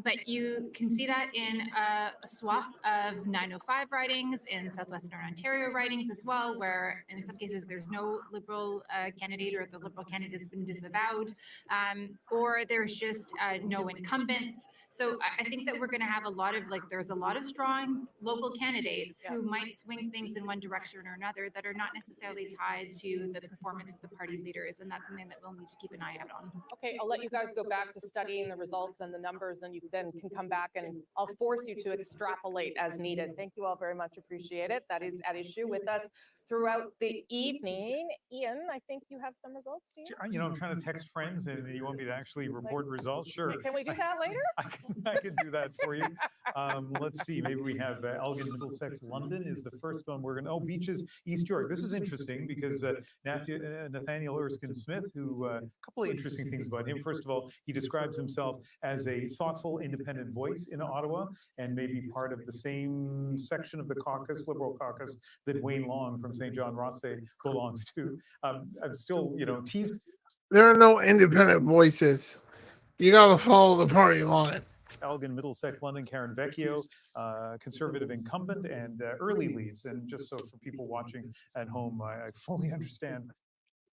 But you can see that in a swath of 905 ridings, in Southwestern Ontario ridings as well, where in some cases there's no Liberal candidate, or the Liberal candidate has been disavowed, or there's just no incumbents. So I think that we're going to have there's a lot of strong local candidates who might swing things in one direction or another that are not necessarily tied to the performance of the party leaders. And that's something that we'll need to keep an eye out on. Okay, I'll let you guys go back to studying the results and the numbers, and you then can come back and I'll force you to extrapolate as needed. Thank you all very much. Appreciate it. That is at issue with us throughout the evening. Ian, I think you have some results, do you? I'm trying to text friends and you want me to actually report results? Sure. Can we do that later? I can do that for you. Let's see, maybe we have Elgin, Middlesex, London is the first one. We're going to, Beaches, East York. This is interesting because Nathaniel Erskine Smith, who, a couple of interesting things about him. First of all, he describes himself as a thoughtful, independent voice in Ottawa, and maybe part of the same section of the caucus, Liberal caucus, that Wayne Long from St. John Rothsay belongs to. I'm still, teasing. There are no independent voices. You got to follow the party line. Elgin, Middlesex, London, Karen Vecchio, Conservative incumbent, and early leaves. And just so for people watching at home, I fully understand.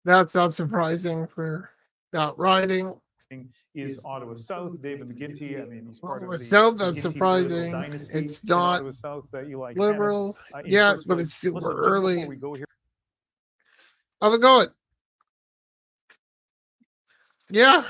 That's not surprising for that riding. Is Ottawa South, David McGuinty. I mean, he's part of the South, that's McGuinty surprising. dynasty It's in not Ottawa South, Eli Liberal. Canis, Yeah, First but Vote. it's super Listen, just early. before we go here, How's it going? Yeah.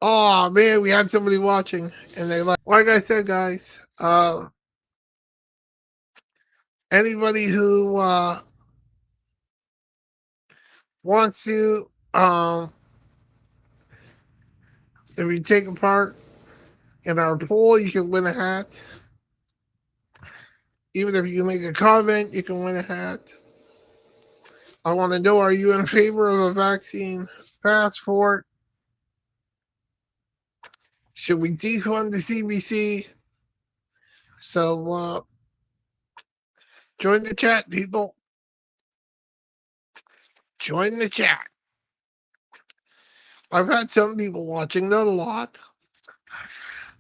Oh man, we had somebody watching, and they like I said, guys. Anybody who wants to, if you take a part in our poll, you can win a hat. Even if you make a comment, you can win a hat. I want to know, are you in favor of a vaccine passport? Should we defund the CBC? So join the chat, people. Join the chat. I've had some people watching, not a lot.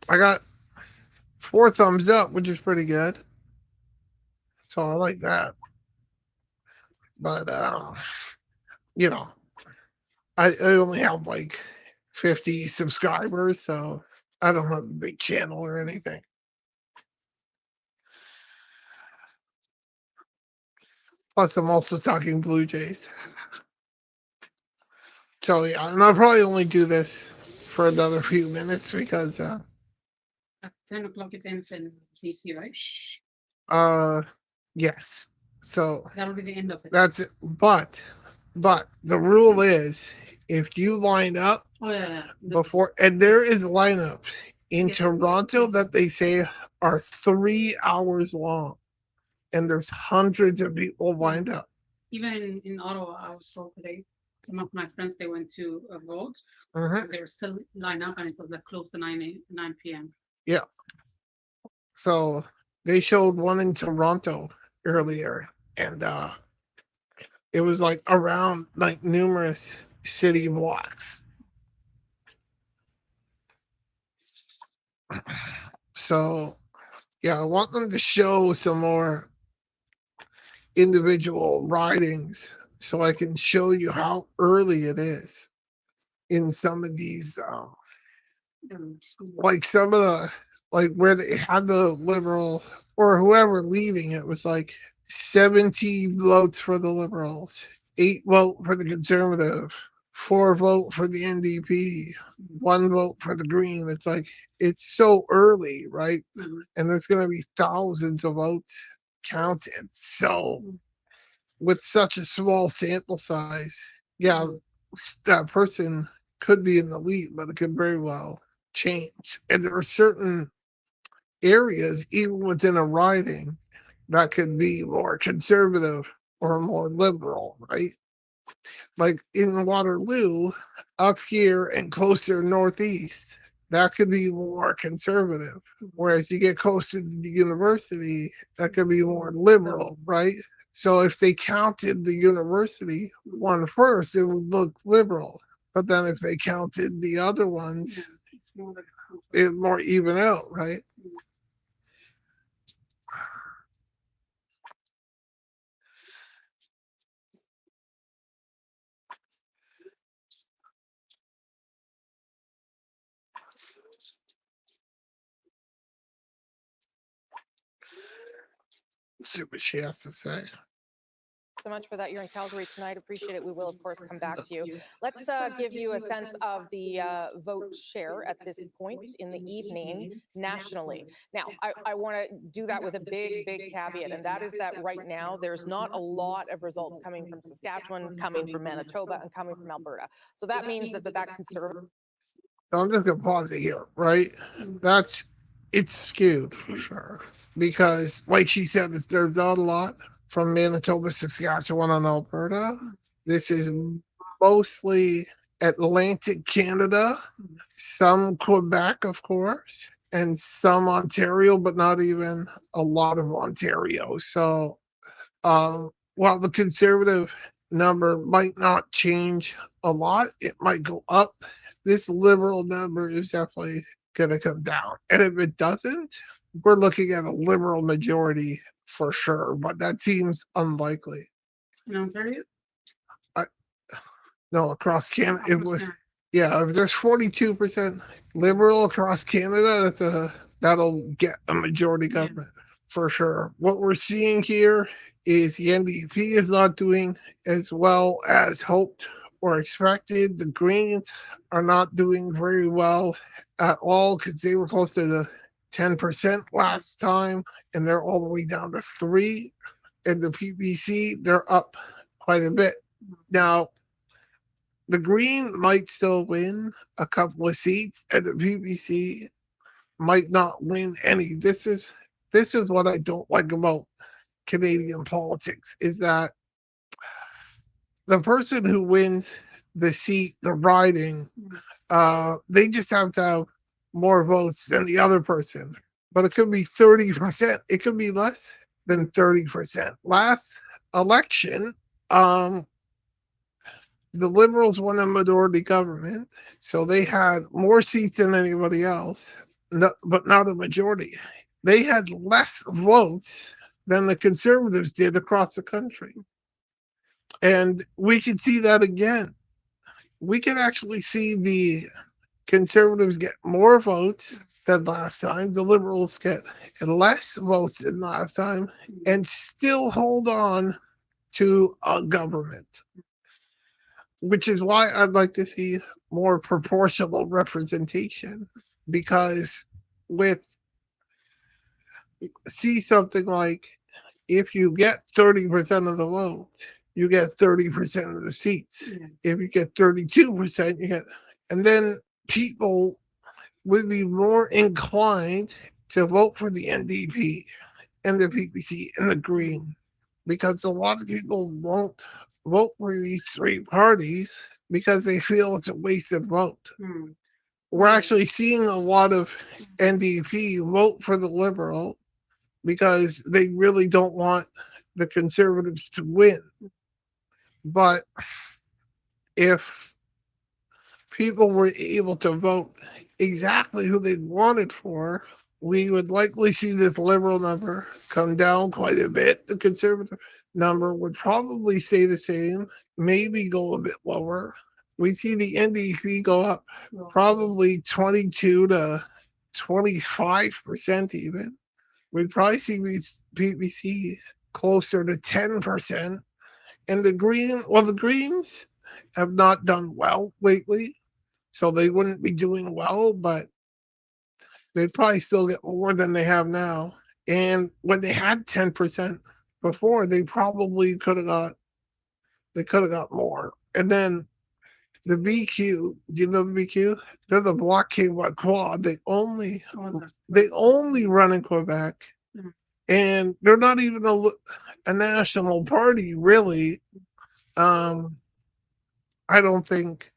I got 4 thumbs up, which is pretty good. So I like that. But you know, I only have like 50 subscribers, so I don't have a big channel or anything. Plus, I'm also talking Blue Jays. So yeah, and I'll probably only do this for another few minutes because At 10 o'clock it ends in DC, right? yes. So That'll be the end of it. that's it. But the rule is if you line up Oh, yeah. before, and there is lineups in Toronto that they say are 3 hours long, and there's hundreds of people lined up. Even in Ottawa, I was told today, some of my friends, they went to a vote. Mhm. They were still lined up and it was like close to 9 p.m. Yeah. So they showed one in Toronto earlier, and it was like around like numerous city blocks. So yeah, I want them to show some more individual ridings so I can show you how early it is in some of these like some of the like where they had the Liberal or whoever leading it was like 17 votes for the Liberals, 8 vote for the Conservative, 4 vote for the NDP, 1 vote for the Green. It's like it's so early, right? And there's going to be thousands of votes counted. So with such a small sample size, yeah, that person could be in the lead, but it could very well change. And there are certain areas, even within a riding, that could be more conservative or more liberal, right? Like in Waterloo, up here and closer northeast, that could be more conservative. Whereas you get closer to the university, that could be more liberal, right? So if they counted the university one first, it would look liberal. But then if they counted the other ones, it more even out, right? Let's see what she has to say. So much for that. You're in Calgary tonight. Appreciate it. We will, of course, come back to you. Let's give you a sense of the vote share at this point in the evening nationally. Now, I want to do that with a big caveat, and that is that right now there's not a lot of results coming from Saskatchewan, coming from Manitoba, and coming from Alberta. So that means that conservative. So I'm just gonna pause it here, right? It's skewed for sure because, like she said, there's not a lot from Manitoba, Saskatchewan, and Alberta. This is mostly Atlantic Canada, some Quebec, of course, and some Ontario, but not even a lot of Ontario. So, while the conservative number might not change a lot, it might go up. This liberal number is definitely going to come down. And if it doesn't, we're looking at a liberal majority for sure, but that seems unlikely. In Ontario? No, across Canada. Yeah, if there's 42% liberal across Canada, that'll get a majority government for sure. What we're seeing here is the NDP is not doing as well as hoped were expected. The Greens are not doing very well at all because they were close to the 10% last time, and they're all the way down to 3. And the PPC, they're up quite a bit. Now, the Green might still win a couple of seats, and the PPC might not win any. This is what I don't like about Canadian politics, is that the person who wins the seat, the riding, they just have to have more votes than the other person. But it could be 30%. It could be less than 30%. Last election, the Liberals won a majority government, so they had more seats than anybody else, but not a majority. They had less votes than the Conservatives did across the country. And we could see that again. We can actually see the Conservatives get more votes than last time. The Liberals get less votes than last time and still hold on to a government, which is why I'd like to see more proportional representation, because see something like, if you get 30% of the vote, you get 30% of the seats. If you get 32%, you get, and then people would be more inclined to vote for the NDP and the PPC and the Green, because a lot of people won't vote for these 3 parties because they feel it's a wasted vote. We're actually seeing a lot of NDP vote for the Liberal because they really don't want the Conservatives to win. But if people were able to vote exactly who they wanted for, we would likely see this Liberal number come down quite a bit. The Conservative number would probably stay the same, maybe go a bit lower. We see the NDP go up probably 22 to 25% even. We'd probably see PPC closer to 10%. And the Greens have not done well lately, so they wouldn't be doing well, but they'd probably still get more than they have now. And when they had 10% before, they probably could have got more. And then the BQ, do you know the BQ? They're the Bloc Québécois. They only run in Quebec. And they're not even a national party, really. I don't think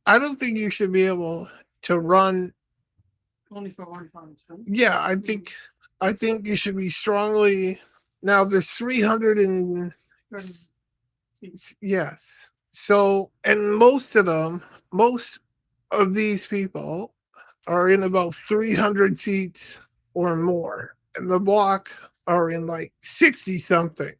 you should be able to run Only for one province, right? Yeah, I think you should be strongly. Now there's 300 and yes. So, and most of these people are in about 300 seats or more, and the Bloc are in like 60 something.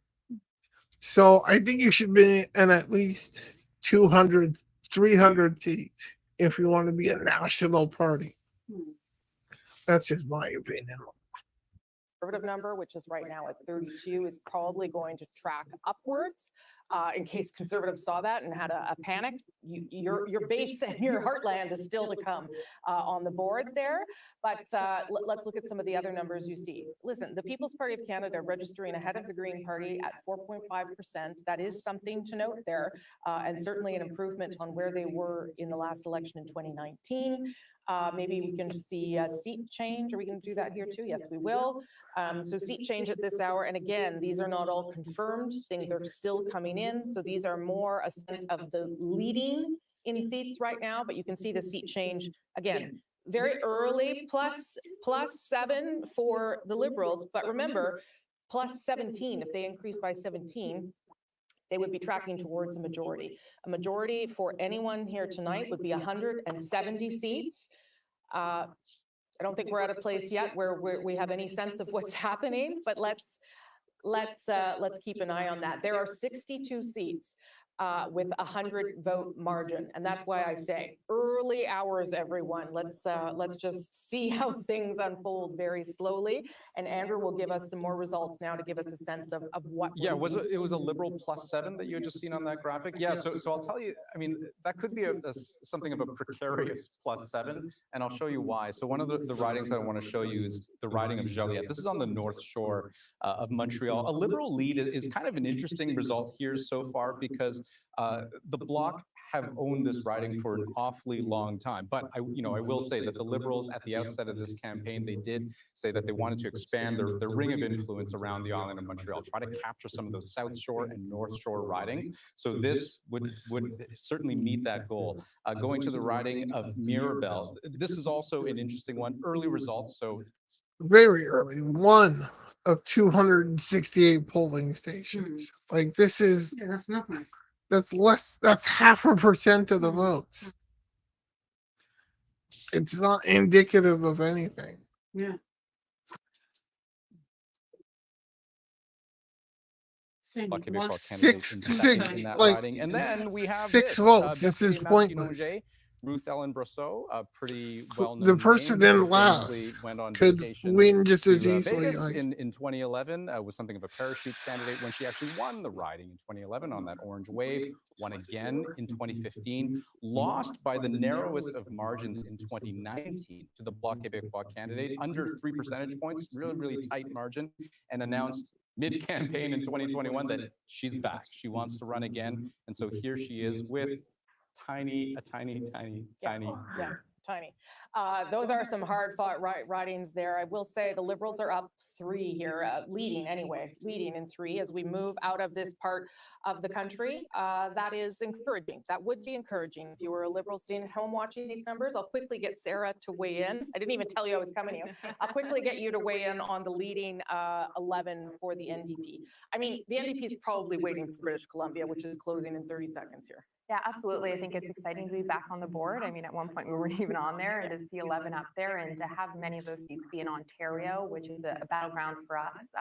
So I think you should be in at least 200, 300 seats if you want to be a national party. That's just my opinion. Conservative number, which is right now at 32, is probably going to track upwards. In case Conservatives saw that and had a panic, your base and your heartland is still to come on the board there. But let's look at some of the other numbers you see. Listen, the People's Party of Canada registering ahead of the Green Party at 4.5%. That is something to note there, and certainly an improvement on where they were in the last election in 2019. Maybe we can see a seat change. Are we going to do that here too? Yes, we will. So seat change at this hour. And again, these are not all confirmed. Things are still coming in. So these are more a sense of the leading in seats right now. But you can see the seat change again, very early, plus 7 for the Liberals. But remember, plus 17, if they increase by 17, they would be tracking towards a majority. A majority for anyone here tonight would be 170 seats. I don't think we're at a place yet where we have any sense of what's happening, but let's keep an eye on that. There are 62 seats with 100 vote margin. And that's why I say early hours, everyone. Let's just see how things unfold very slowly. And Andrew will give us some more results now to give us a sense of what. Yeah, it was a Liberal +7 that you had just seen on that graphic? Yeah, so I'll tell you, I mean, that could be something of a precarious +7, and I'll show you why. So one of the ridings I want to show you is the riding of Joliette. This is on the North Shore of Montreal. A Liberal lead is kind of an interesting result here so far because the Bloc have owned this riding for an awfully long time. But I will say that the Liberals at the outset of this campaign, they did say that they wanted to expand their ring of influence around the island of Montreal, try to capture some of those South Shore and North Shore ridings. So this would certainly meet that goal. Going to the riding of Mirabel, this is also an interesting one. Early results, so very early, one of 268 polling stations. Like this is, Yeah, that's nothing. that's 0.5% of the votes. It's not indicative of anything. Yeah. Same. Québécois Six- candidate in second in that like, riding. And then we have 6 this, votes. This is Betsy pointless. Masquinongé, Ruth Ellen Brosseau, a pretty well-known The person name, in who last famously went on could vacation win just to, as easily. Vegas Like, in 2011, was something of a parachute candidate when she actually won the riding in 2011 on that orange wave, won again in 2015, lost by the narrowest of margins in 2019 to the Bloc Québécois candidate, under 3 percentage points, really tight margin, and announced mid-campaign in 2021 that she's back. She wants to run again. And so here she is with a tiny. Yeah, tiny. Those are some hard-fought ridings there. I will say the Liberals are up 3 here, leading in 3 as we move out of this part of the country. That is encouraging. That would be encouraging if you were a Liberal sitting at home watching these numbers. I'll quickly get Sarah to weigh in. I didn't even tell you I was coming to you. I'll quickly get you to weigh in on the leading 11 for the NDP. I mean, the NDP is probably waiting for British Columbia, which is closing in 30 seconds here. Yeah, absolutely. I think it's exciting to be back on the board. I mean, at one point we weren't even on there, and to see 11 up there and to have many of those seats be in Ontario, which is a battleground for us.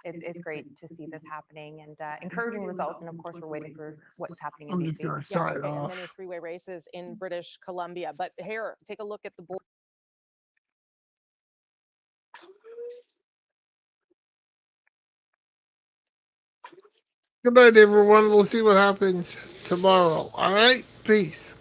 It's great to see this happening and encouraging results. And of course, we're waiting for what's happening in BC. And many freeway races in British Columbia. But here, take a look at the board. good night, everyone. We'll see what happens tomorrow. All right, peace.